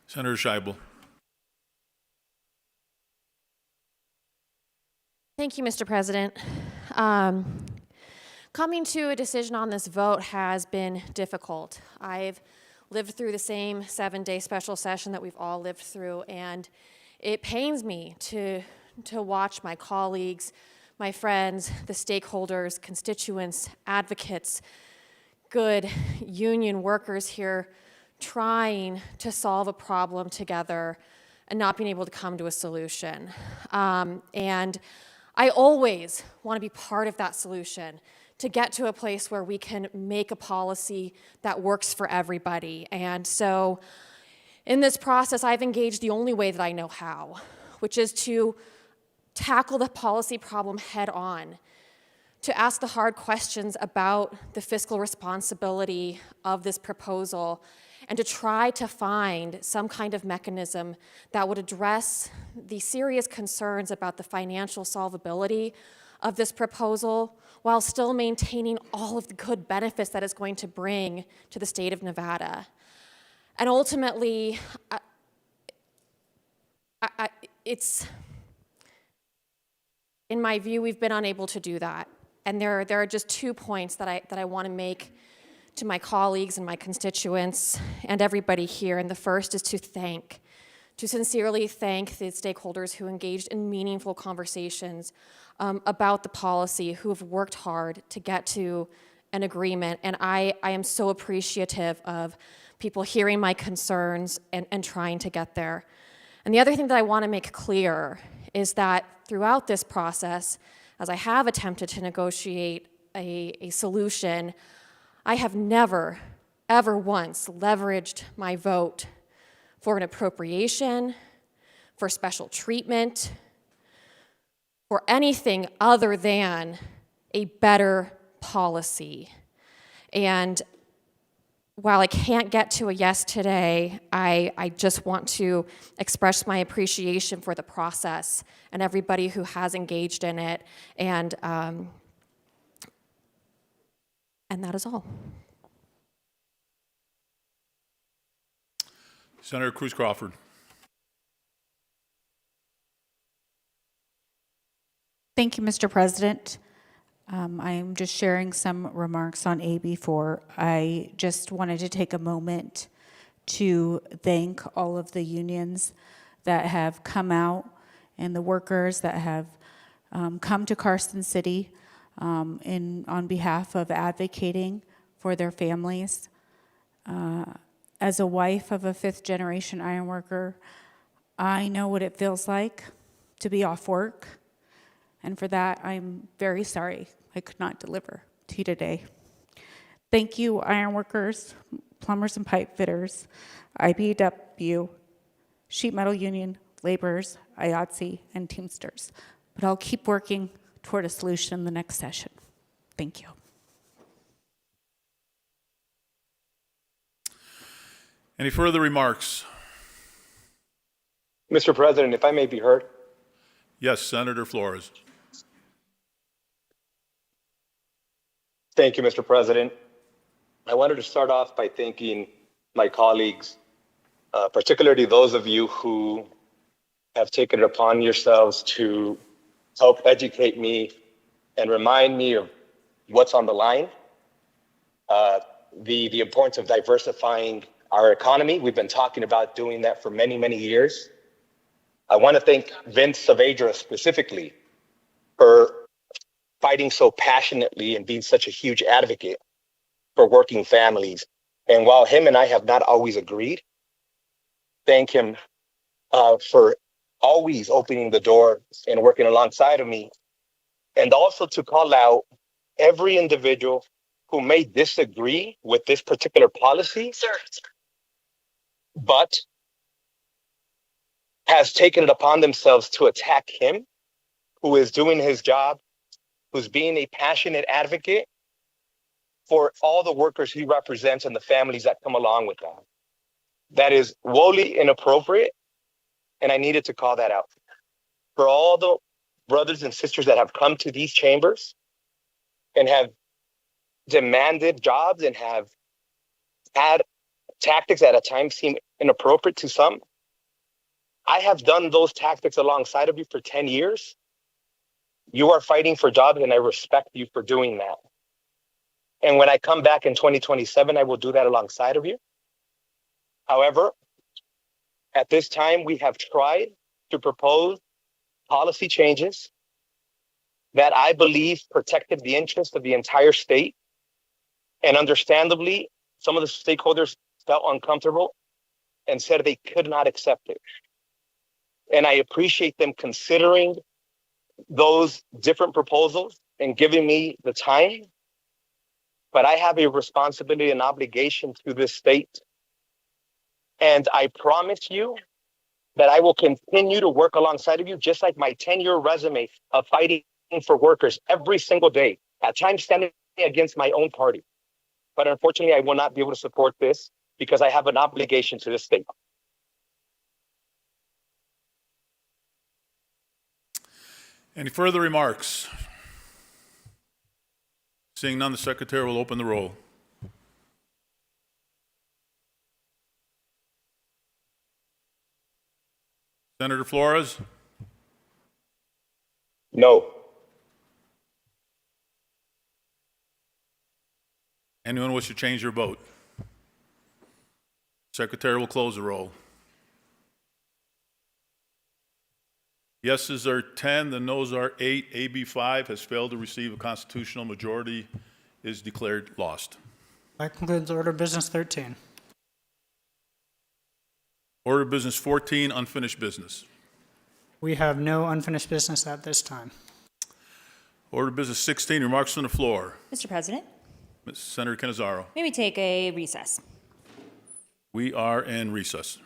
Senator Scheibel. Thank you, Mr. President. Coming to a decision on this vote has been difficult. I've lived through the same 7-day special session that we've all lived through, and it pains me to watch my colleagues, my friends, the stakeholders, constituents, advocates, good union workers here trying to solve a problem together and not being able to come to a solution. And I always want to be part of that solution, to get to a place where we can make a policy that works for everybody. And so in this process, I've engaged the only way that I know how, which is to tackle the policy problem head on, to ask the hard questions about the fiscal responsibility of this proposal, and to try to find some kind of mechanism that would address the serious concerns about the financial solvability of this proposal while still maintaining all of the good benefits that it's going to bring to the state of Nevada. And ultimately, it's, in my view, we've been unable to do that. And there are just 2 points that I want to make to my colleagues and my constituents and everybody here. And the first is to sincerely thank the stakeholders who engaged in meaningful conversations about the policy, who have worked hard to get to an agreement. And I am so appreciative of people hearing my concerns and trying to get there. And the other thing that I want to make clear is that throughout this process, as I have attempted to negotiate a solution, I have never, ever once leveraged my vote for an appropriation, for special treatment, for anything other than a better policy. And while I can't get to a yes today, I just want to express my appreciation for the process and everybody who has engaged in it, and that is all. Senator Cruz Crawford. Thank you, Mr. President. I am just sharing some remarks on AB4. I just wanted to take a moment to thank all of the unions that have come out and the workers that have come to Carson City on behalf of advocating for their families. As a wife of a fifth-generation ironworker, I know what it feels like to be off work, and for that, I'm very sorry I could not deliver to you today. Thank you, ironworkers, plumbers and pipe fitters, IBEW, sheet metal union, laborers, IATSE, and Teamsters. But I'll keep working toward a solution in the next session. Thank you. Any further remarks? Mr. President, if I may be heard. Yes, Senator Flores. Thank you, Mr. President. I wanted to start off by thanking my colleagues, particularly those of you who have taken it upon yourselves to help educate me and remind me of what's on the line. The importance of diversifying our economy. We've been talking about doing that for many, many years. I want to thank Vince Saavedra specifically for fighting so passionately and being such a huge advocate for working families. And while him and I have not always agreed, thank him for always opening the door and working alongside of me. And also to call out every individual who may disagree with this particular policy, but has taken it upon themselves to attack him, who is doing his job, who's being a passionate advocate for all the workers he represents and the families that come along with them. That is wholly inappropriate, and I needed to call that out. For all the brothers and sisters that have come to these chambers and have demanded jobs and have had tactics that at times seem inappropriate to some, I have done those tactics alongside of you for 10 years. You are fighting for jobs, and I respect you for doing that. And when I come back in 2027, I will do that alongside of you. However, at this time, we have tried to propose policy changes that I believe protected the interest of the entire state. And understandably, some of the stakeholders felt uncomfortable and said they could not accept it. And I appreciate them considering those different proposals and giving me the time. But I have a responsibility and obligation to this state. And I promise you that I will continue to work alongside of you, just like my 10-year resume of fighting for workers every single day, at times standing against my own party. But unfortunately, I will not be able to support this because I have an obligation to this state. Any further remarks? Seeing none, the secretary will open the roll. Senator Flores? No. Anyone wish to change their vote? Secretary will close the roll. Yeses are 10, the noes are 8. AB 5 has failed to receive a constitutional majority, is declared lost. That concludes order of business 13. Order of business 14, unfinished business. We have no unfinished business at this time. Order of business 16, remarks from the floor. Mr. President, Senator Canizaro. may we take a recess? We are in recess.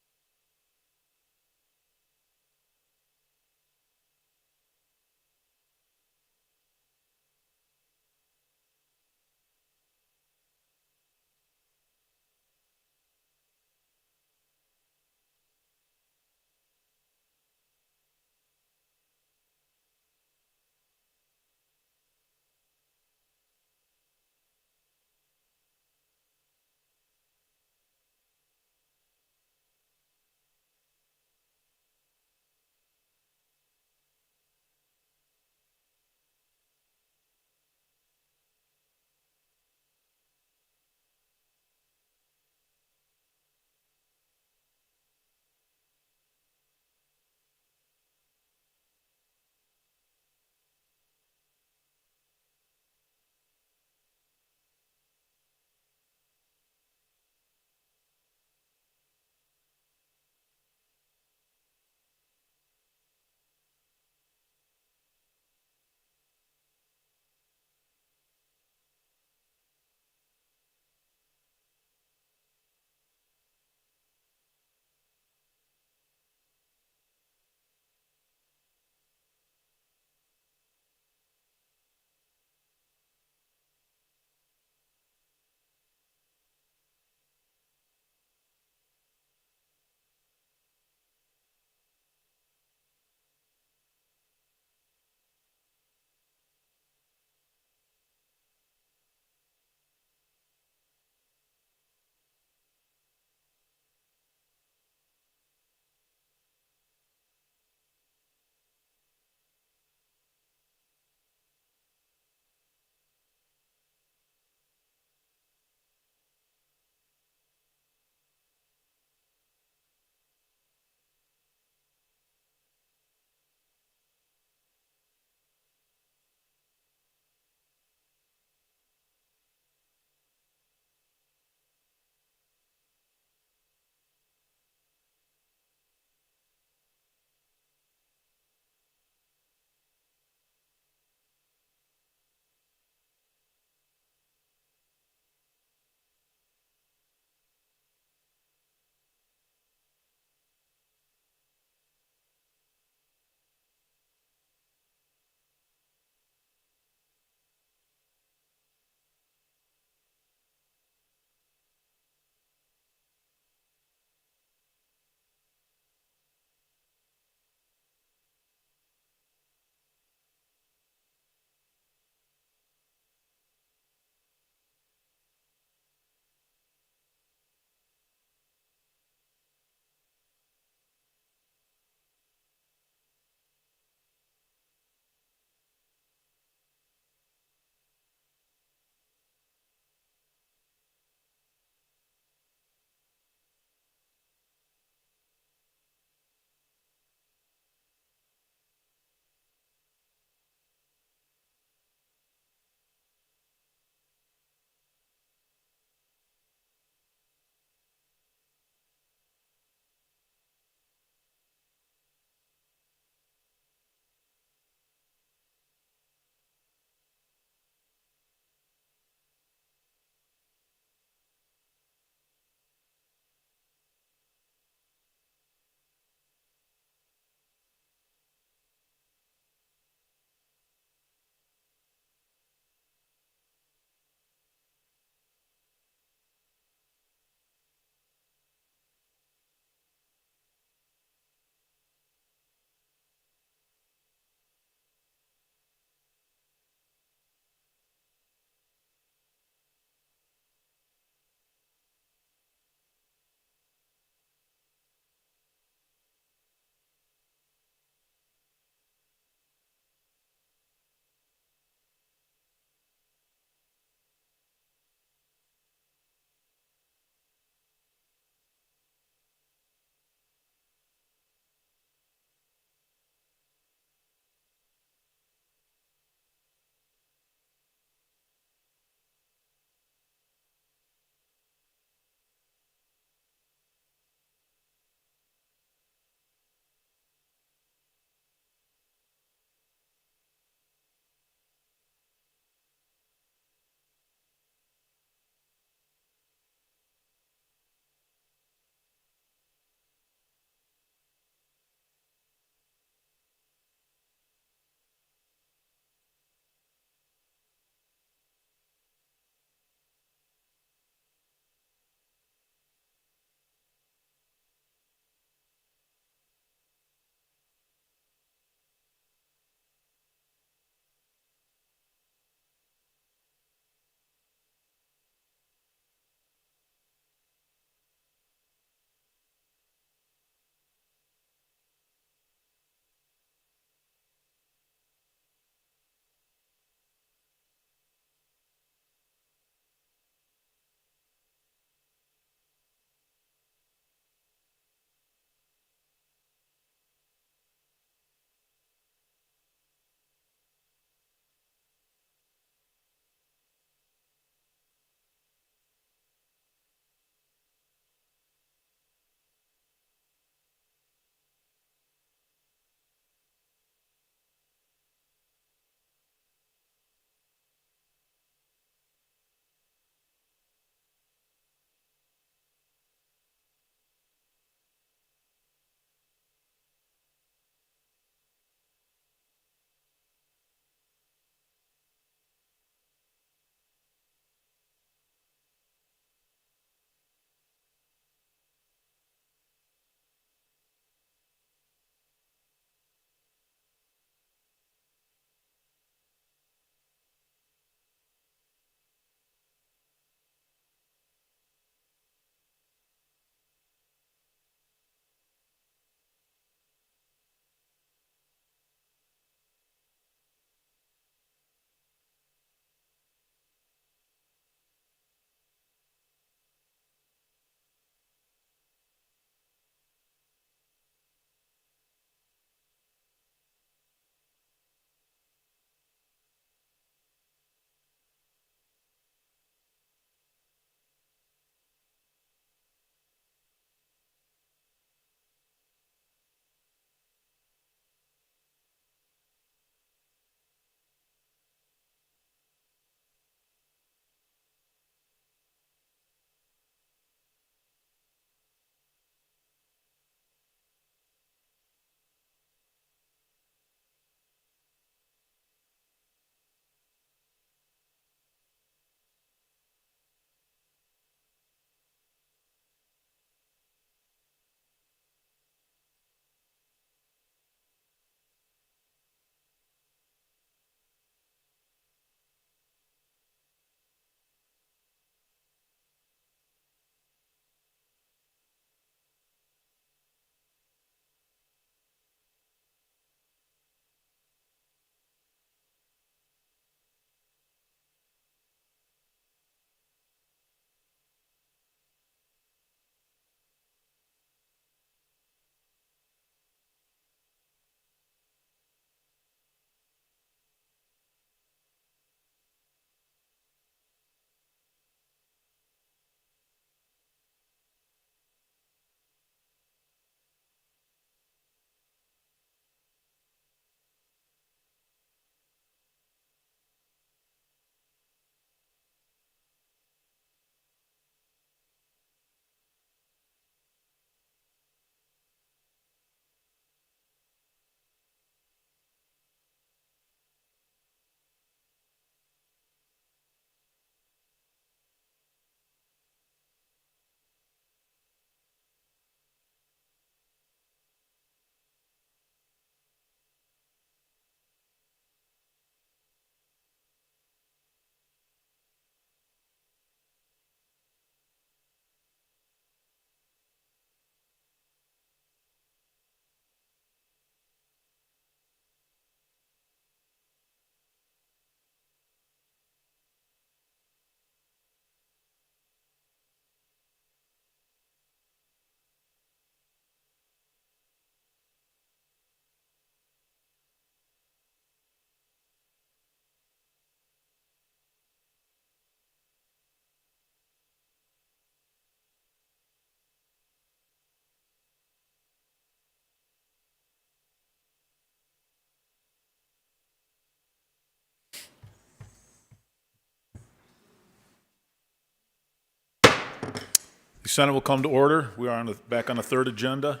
Senate will come to order. We are back on the third agenda.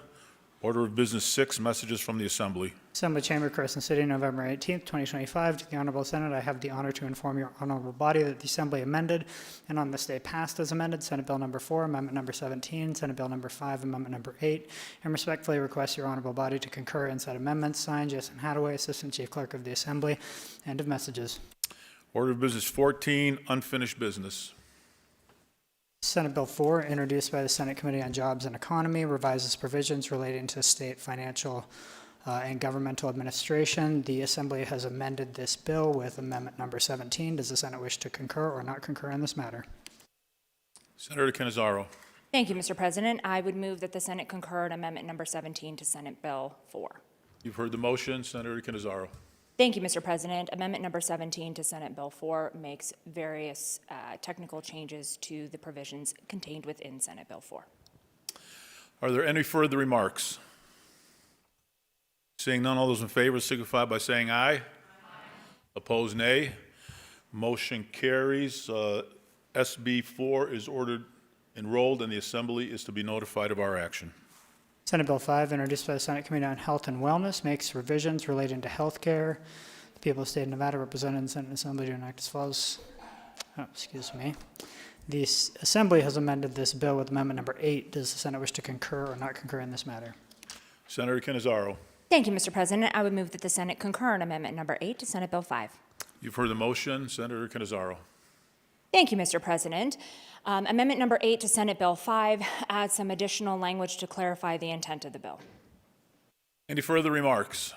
Order of Business 6, messages from the Assembly. Assembly Chamber, Crescent City, November 18th, 2025. To the Honorable Senate, I have the honor to inform your honorable body that the Assembly amended and on this day passed as amended Senate Bill number 4, Amendment number 17, Senate Bill number 5, Amendment number 8, and respectfully request your honorable body to concur in said amendments. Signed, Jason Hadaway, Assistant Chief Clerk of the Assembly. End of messages. Order of Business 14, unfinished business. Senate Bill 4, introduced by the Senate Committee on Jobs and Economy, revises provisions relating to state financial and governmental administration. The Assembly has amended this bill with Amendment number 17. Does the Senate wish to concur or not concur in this matter? Senator Canizaro. Thank you, Mr. President. I would move that the Senate concur in Amendment number 17 to Senate Bill 4. You've heard the motion. Senator Canizaro. Thank you, Mr. President. Amendment number 17 to Senate Bill 4 makes various technical changes to the provisions contained within Senate Bill 4. Are there any further remarks? Seeing none, all those in favor signify by saying aye. Aye. Opposed, nay. Motion carries. SB 4 is ordered enrolled, and the Assembly is to be notified of our action. Senate Bill 5, introduced by the Senate Committee on Health and Wellness, makes revisions relating to health care. The people of the state of Nevada, represented in the Senate Assembly, to enact as follows. Oh, excuse me. The Assembly has amended this bill with Amendment number 8. Does the Senate wish to concur or not concur in this matter? Senator Canizaro. Thank you, Mr. President. I would move that the Senate concur in Amendment number 8 to Senate Bill 5. You've heard the motion. Senator Canizaro. Thank you, Mr. President. Amendment number 8 to Senate Bill 5 adds some additional language to clarify the intent of the bill. Any further remarks?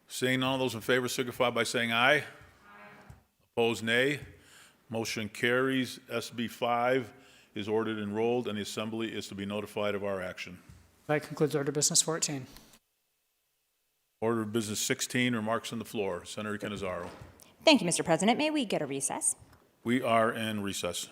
Seeing none, all those in favor signify by saying aye. Aye. Opposed, nay. Motion carries. SB 5 is ordered enrolled, and the Assembly is to be notified of our action. That concludes Order of Business 14. Order of Business 16, remarks on the floor. Senator Canizaro. Thank you, Mr. President. May we get a recess? We are in recess.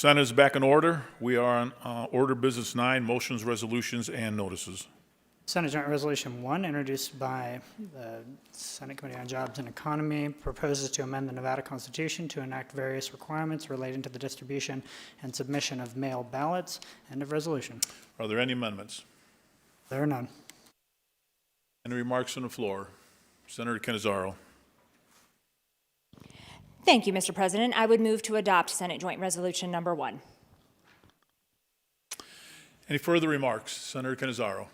Senate is back in order. We are on Order Business 9, motions, resolutions, and notices. Senate Joint Resolution 1, introduced by the Senate Committee on Jobs and Economy, proposes to amend the Nevada Constitution to enact various requirements relating to the distribution and submission of mail ballots. End of resolution. Are there any amendments? There are none. Any remarks from the floor? Senator Cannizzaro. Thank you, Mr. President. I would move to adopt Senate Joint Resolution number 1. Any further remarks? Senator Cannizzaro.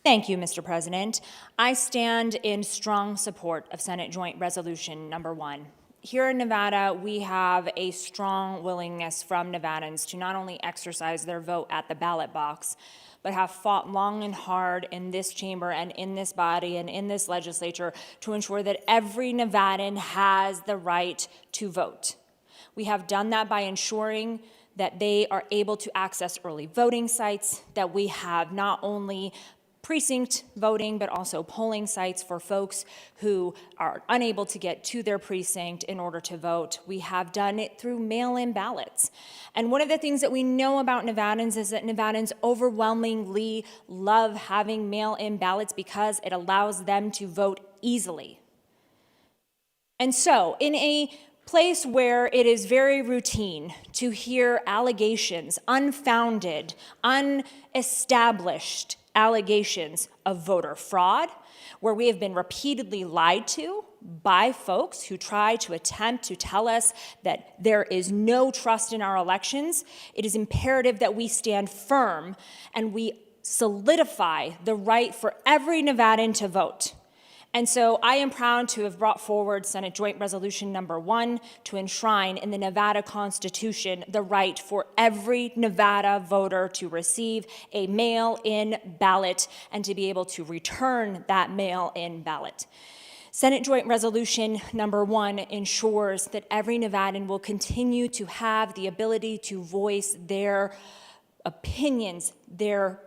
Thank you, Mr. President. I stand in strong support of Senate Joint Resolution number 1. Here in Nevada, we have a strong willingness from Nevadans to not only exercise their vote at the ballot box, but have fought long and hard in this chamber and in this body and in this legislature to ensure that every Nevadan has the right to vote. We have done that by ensuring that they are able to access early voting sites, that we have not only precinct voting, but also polling sites for folks who are unable to get to their precinct in order to vote. We have done it through mail-in ballots. And one of the things that we know about Nevadans is that Nevadans overwhelmingly love having mail-in ballots because it allows them to vote easily. And so, in a place where it is very routine to hear allegations, unfounded, unestablished allegations of voter fraud, where we have been repeatedly lied to by folks who try to attempt to tell us that there is no trust in our elections, it is imperative that we stand firm and we solidify the right for every Nevadan to vote. And so I am proud to have brought forward Senate Joint Resolution number 1 to enshrine in the Nevada Constitution the right for every Nevada voter to receive a mail-in ballot and to be able to return that mail-in ballot. Senate Joint Resolution number 1 ensures that every Nevadan will continue to have the ability to voice their opinions, their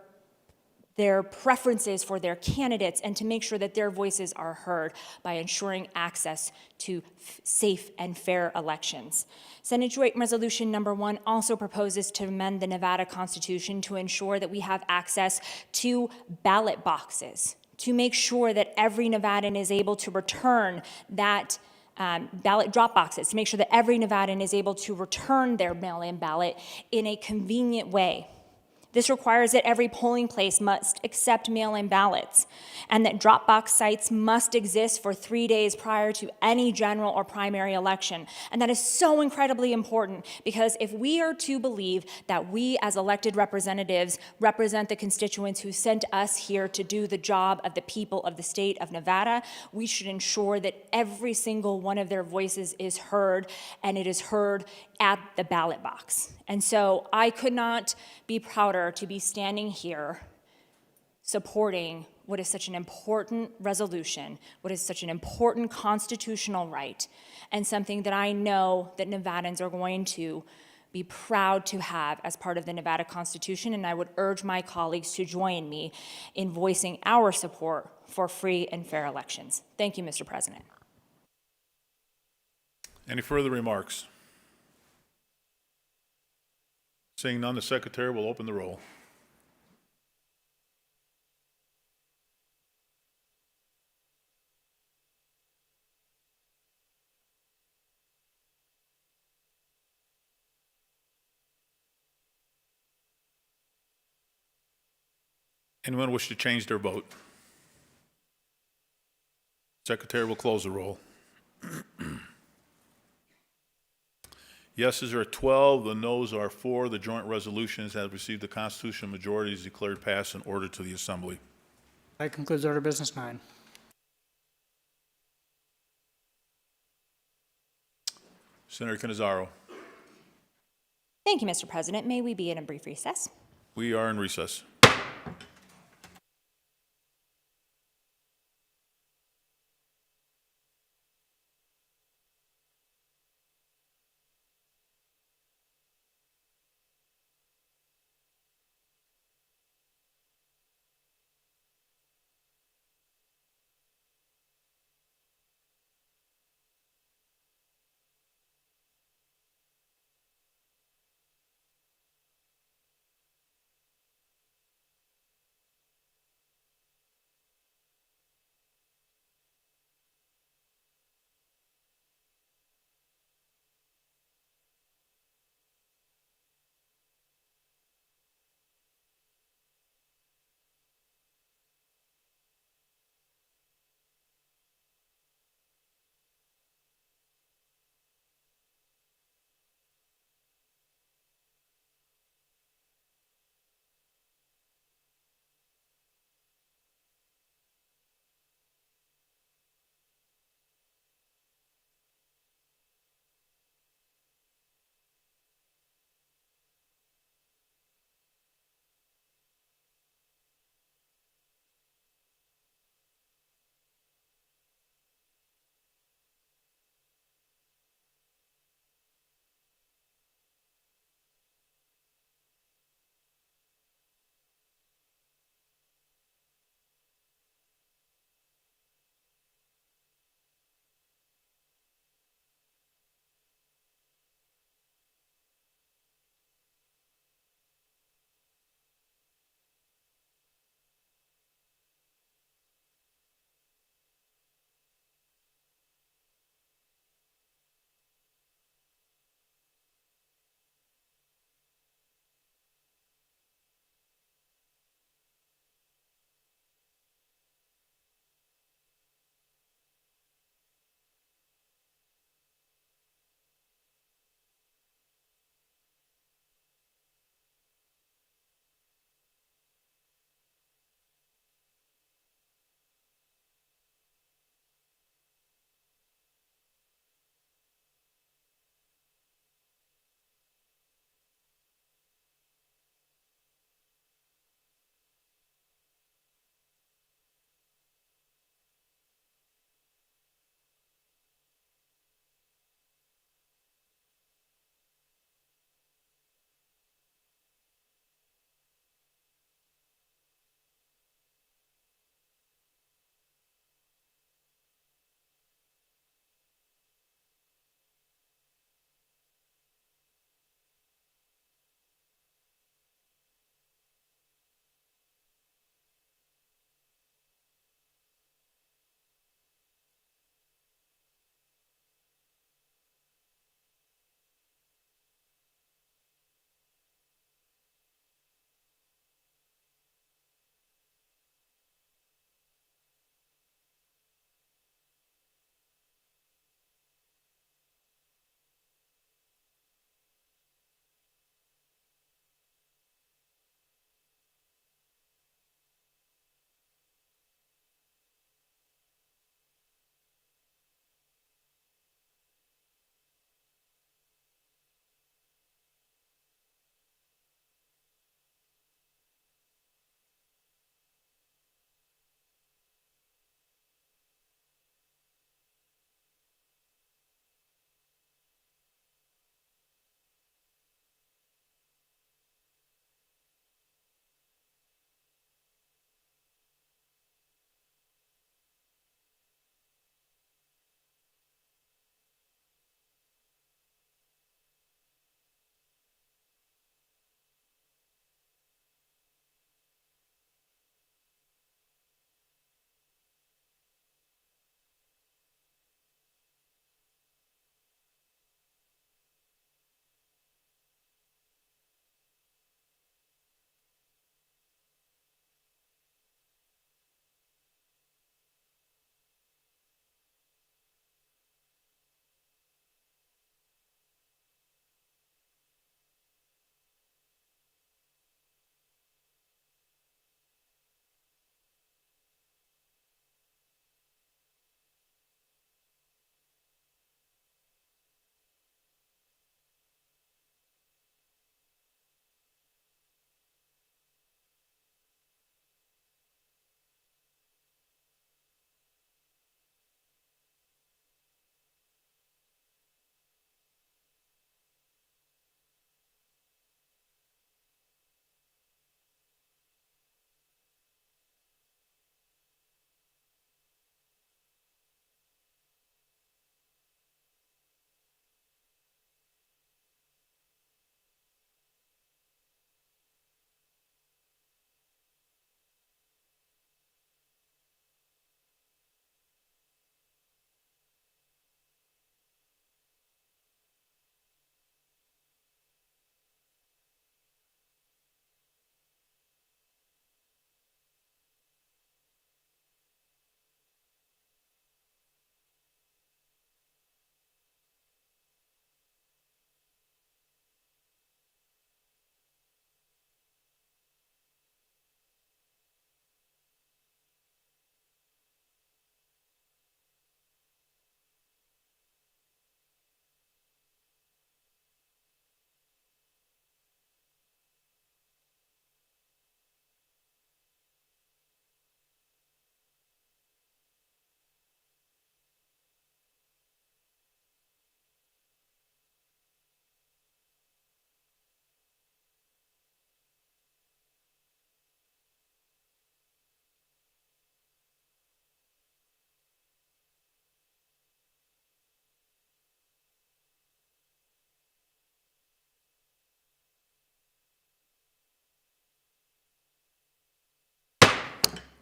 preferences for their candidates, and to make sure that their voices are heard by ensuring access to safe and fair elections. Senate Joint Resolution number 1 also proposes to amend the Nevada Constitution to ensure that we have access to ballot boxes, to make sure that every Nevadan is able to return that ballot drop boxes, to make sure that every Nevadan is able to return their mail-in ballot in a convenient way. This requires that every polling place must accept mail-in ballots, and that drop box sites must exist for 3 days prior to any general or primary election. And that is so incredibly important, because if we are to believe that we as elected representatives represent the constituents who sent us here to do the job of the people of the state of Nevada, we should ensure that every single one of their voices is heard, and it is heard at the ballot box. And so I could not be prouder to be standing here supporting what is such an important resolution, what is such an important constitutional right, and something that I know that Nevadans are going to be proud to have as part of the Nevada Constitution, and I would urge my colleagues to join me in voicing our support for free and fair elections. Thank you, Mr. President. Any further remarks? Seeing none, the secretary will open the roll. Anyone wish to change their vote? Secretary will close the roll. Yeses are 12, the noes are 4. The joint resolutions have received the constitutional majority is declared passed and ordered to the Assembly. That concludes Order Business 9. Senator Cannizzaro. Thank you, Mr. President. May we be in a brief recess? We are in recess.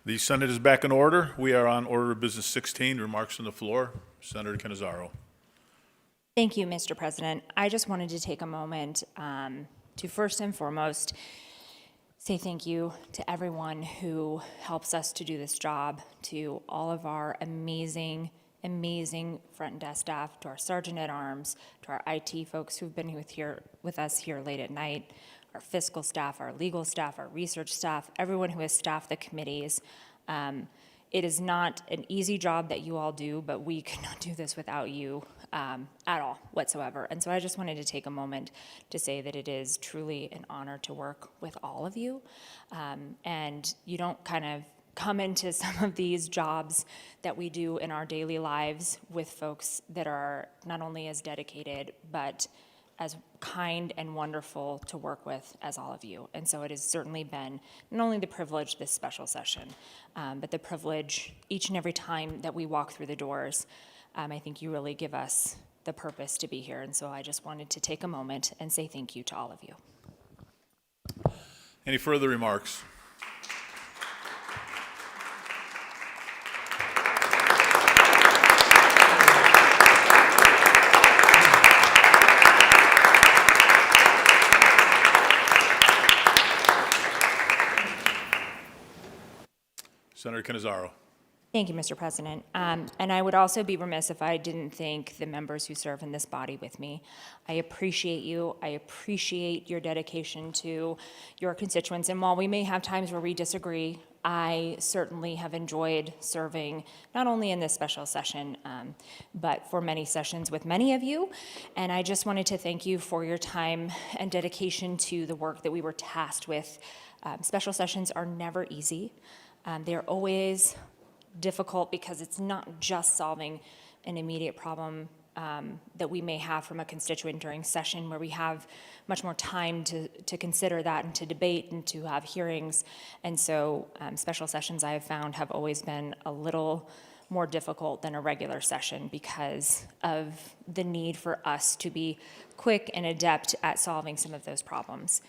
The Senate is back in order. We are on order of business 16, remarks on the floor. Senator Canizaro. Thank you, Mr. President. I just wanted to take a moment to first and foremost say thank you to everyone who helps us to do this job, to all of our amazing front desk staff, to our sergeant at arms, to our IT folks who've been with us here late at night, our fiscal staff, our legal staff, our research staff, everyone who has staffed the committees. It is not an easy job that you all do, but we could not do this without you at all whatsoever. And so I just wanted to take a moment to say that it is truly an honor to work with all of you. And you don't kind of come into some of these jobs that we do in our daily lives with folks that are not only as dedicated, but as kind and wonderful to work with as all of you. And so it has certainly been not only the privilege this special session, but the privilege each and every time that we walk through the doors. I think you really give us the purpose to be here. And so I just wanted to take a moment and say thank you to all of you. Any further remarks? Senator Canizaro. Thank you, Mr. President. And I would also be remiss if I didn't thank the members who serve in this body with me. I appreciate you. I appreciate your dedication to your constituents. And while we may have times where we disagree, I certainly have enjoyed serving not only in this special session, but for many sessions with many of you. And I just wanted to thank you for your time and dedication to the work that we were tasked with. Special sessions are never easy. They're always difficult because it's not just solving an immediate problem that we may have from a constituent during session, where we have much more time to consider that and to debate and to have hearings. And so special sessions, I have found, have always been a little more difficult than a regular session because of the need for us to be quick and adept at solving some of those problems.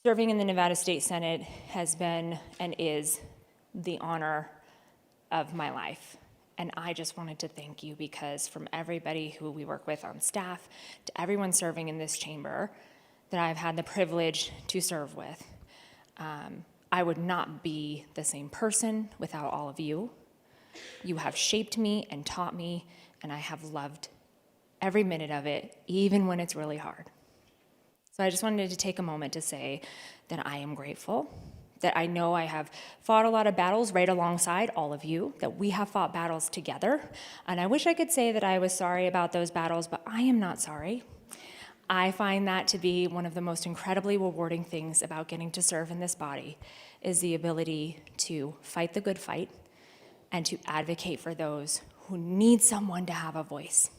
Serving in the Nevada State Senate has been and is the honor of my life. And I just wanted to thank you because from everybody who we work with on staff to everyone serving in this chamber that I've had the privilege to serve with, I would not be the same person without all of you. You have shaped me and taught me, and I have loved every minute of it, even when it's really hard. So I just wanted to take a moment to say that I am grateful, that I know I have fought a lot of battles right alongside all of you, that we have fought battles together. And I wish I could say that I was sorry about those battles, but I am not sorry. I find that to be one of the most incredibly rewarding things about getting to serve in this body, is the ability to fight the good fight and to advocate for those who need someone to have a voice.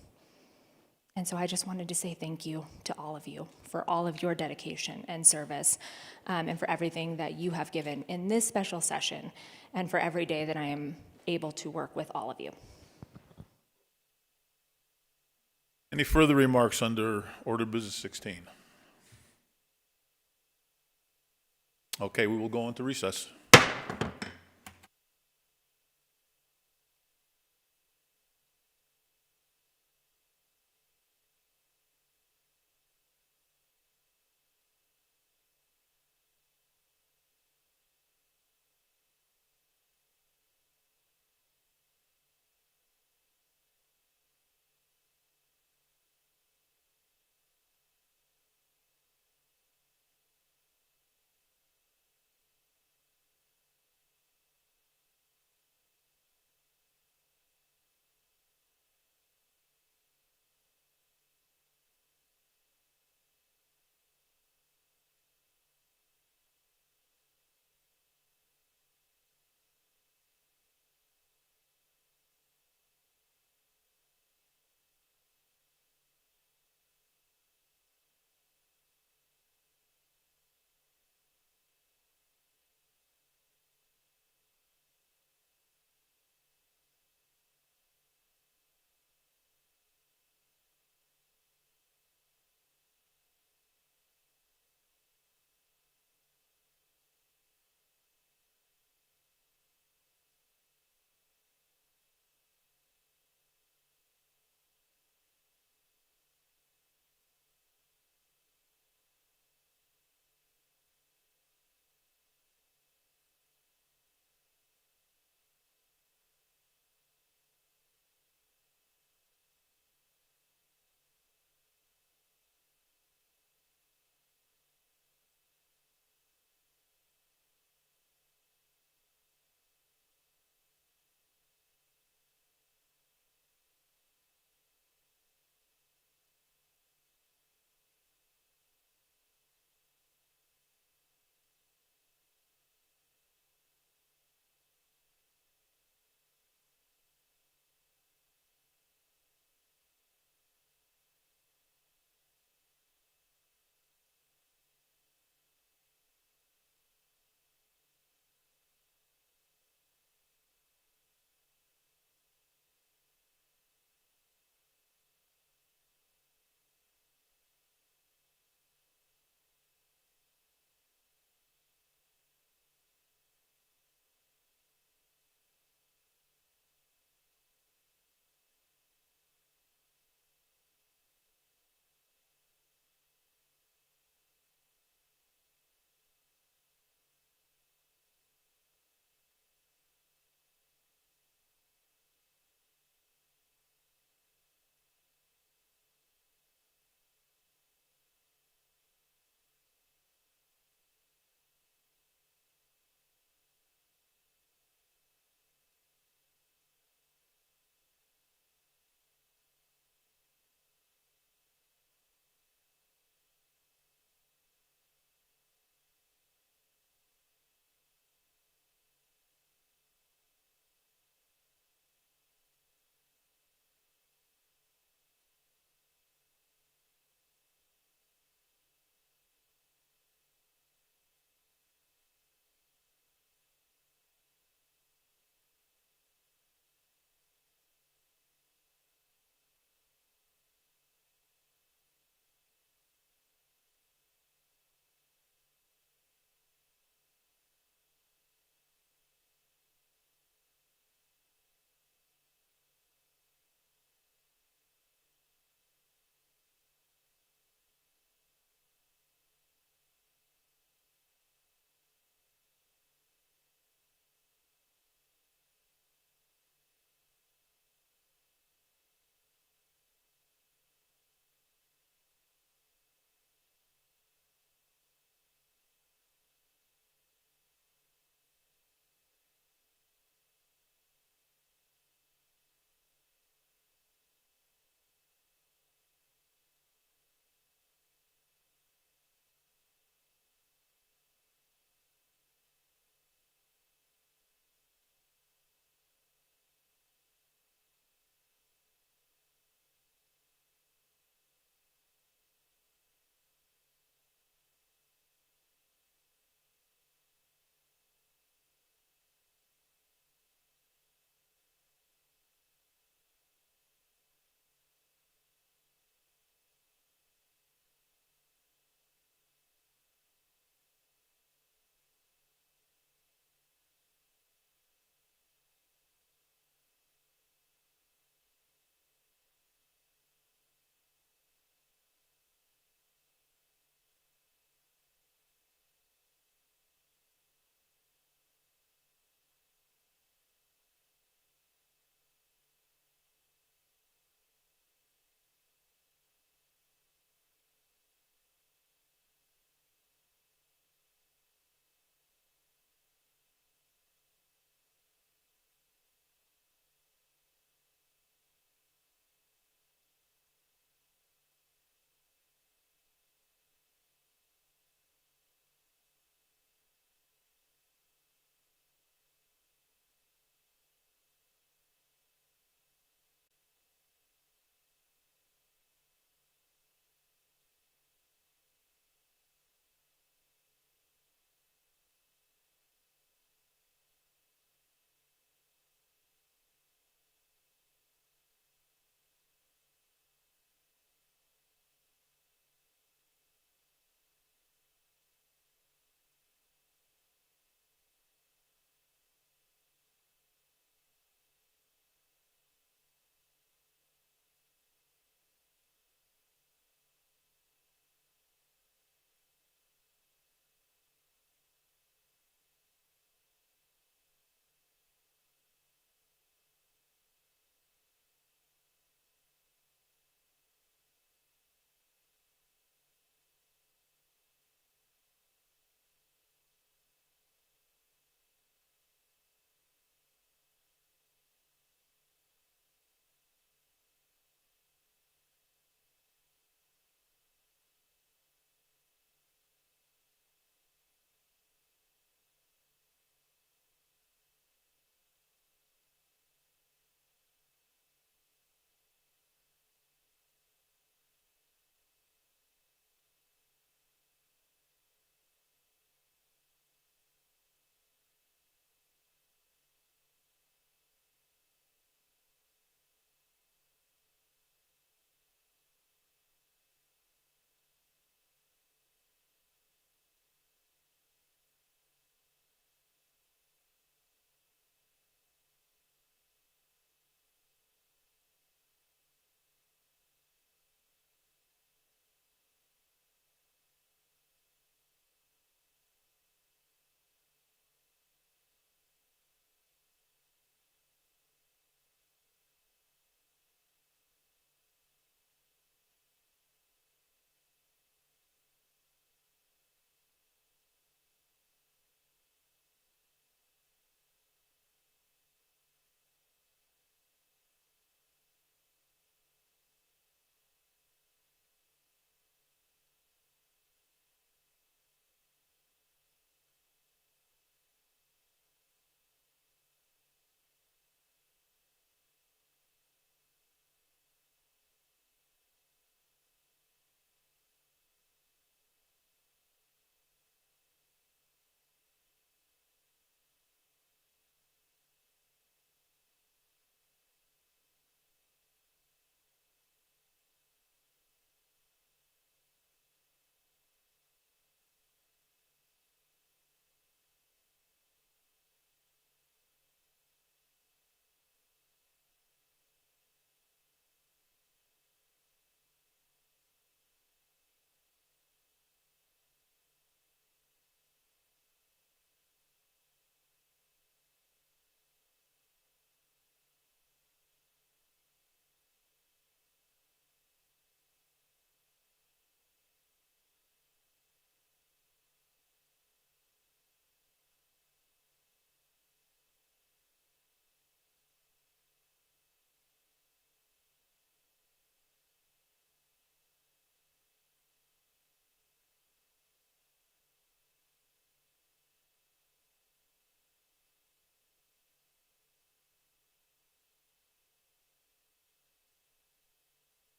And so I just wanted to say thank you to all of you for all of your dedication and service, and for everything that you have given in this special session, and for every day that I am able to work with all of you. Any further remarks under order business 16? Okay, we will go into recess.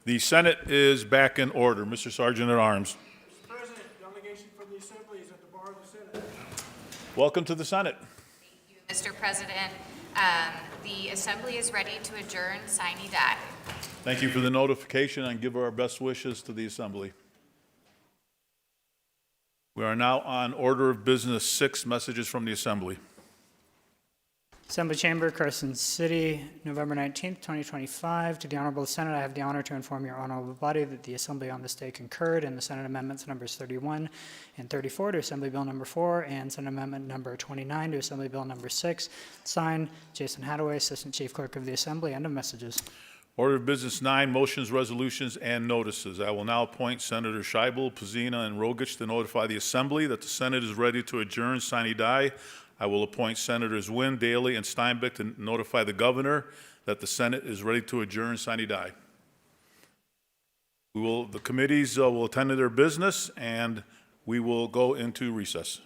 The Senate is back in order. Mr. Sergeant at Arms. Mr. President, delegation from the Assembly is at the bar of the Senate. Welcome to the Senate. Mr. President, the Assembly is ready to adjourn, sine die. Thank you for the notification and give our best wishes to the Assembly. We are now on order of business 6, messages from the Assembly. Assembly Chamber, Carson City, November 19th, 2025. To the Honorable Senate, I have the honor to inform your honorable body that the Assembly on this day concurred in the Senate Amendments numbers 31 and 34 to Assembly Bill number 4 and Senate Amendment number 29 to Assembly Bill number 6. Signed, Jason Hadaway, Assistant Chief Clerk of the Assembly. End of messages. Order of business 9, motions, resolutions, and notices. I will now appoint Senator Scheibel, Pazina, and Rogich to notify the Assembly that the Senate is ready to adjourn, sine die. I will appoint Senators Wynn, Daley, and Steinbeck to notify the Governor that the Senate is ready to adjourn, sine die. The committees will attend to their business, and we will go into recess.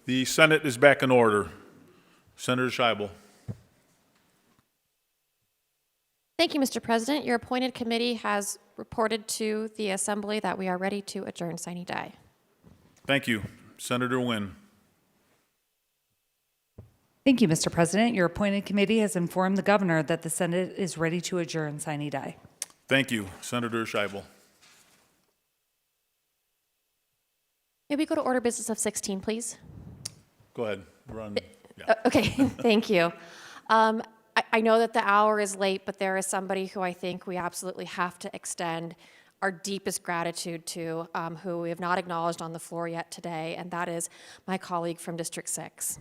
The Senate is back in order. Senator Scheibel. Thank you, Mr. President. Your appointed committee has reported to the Assembly that we are ready to adjourn sine die. Thank you. Senator Nguyen. Thank you, Mr. President. Your appointed committee has informed the governor that the Senate is ready to adjourn sine die. Thank you. Senator Scheibel. May we go to order business of 16, please? Go ahead. Run. Yeah. Okay, thank you. I know that the hour is late, but there is somebody who I think we absolutely have to extend our deepest gratitude to, who we have not acknowledged on the floor yet today, and that is my colleague from District 6.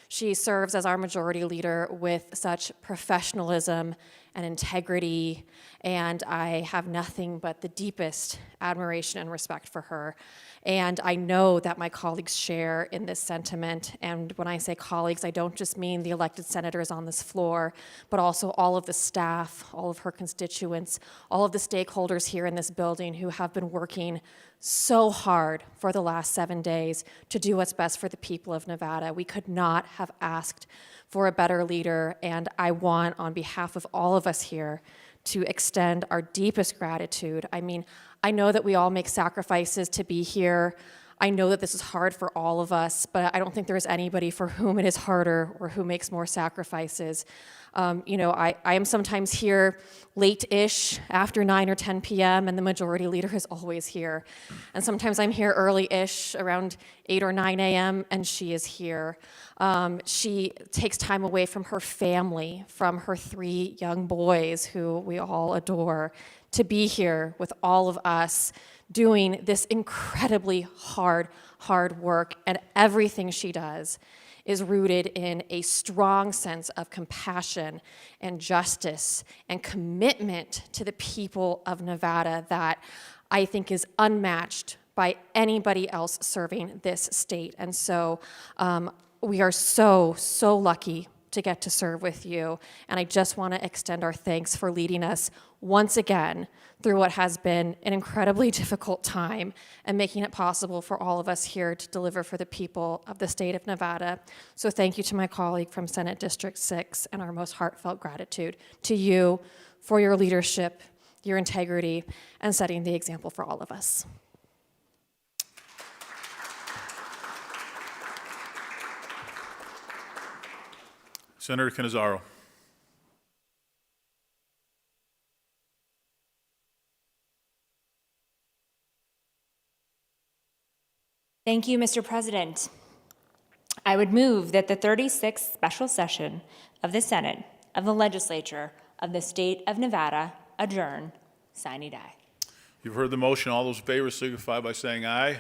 She serves as our majority leader with such professionalism and integrity, and I have nothing but the deepest admiration and respect for her. And I know that my colleagues share in this sentiment, and when I say colleagues, I don't just mean the elected senators on this floor, but also all of the staff, all of her constituents, all of the stakeholders here in this building who have been working so hard for the last 7 days to do what's best for the people of Nevada. We could not have asked for a better leader, and I want, on behalf of all of us here, to extend our deepest gratitude. I mean, I know that we all make sacrifices to be here. I know that this is hard for all of us, but I don't think there's anybody for whom it is harder or who makes more sacrifices. I am sometimes here late-ish after 9 or 10 p.m., and the majority leader is always here. And sometimes I'm here early-ish around 8 or 9 a.m., and she is here. She takes time away from her family, from her 3 young boys who we all adore, to be here with all of us doing this incredibly hard work. And everything she does is rooted in a strong sense of compassion and justice and commitment to the people of Nevada that I think is unmatched by anybody else serving this state. And so we are so lucky to get to serve with you. And I just want to extend our thanks for leading us once again through what has been an incredibly difficult time and making it possible for all of us here to deliver for the people of the state of Nevada. So thank you to my colleague from Senate District 6, and our most heartfelt gratitude to you for your leadership, your integrity, and setting the example for all of us. Senator Cannizzaro. Thank you, Mr. President. I would move that the 36th special session of the Senate of the Legislature of the State of Nevada adjourn sine die. You've heard the motion. All those in favor signify by saying aye. Aye.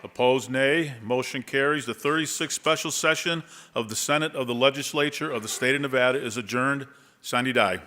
Opposed, nay. Motion carries. The 36th special session of the Senate of the Legislature of the State of Nevada is adjourned sine die.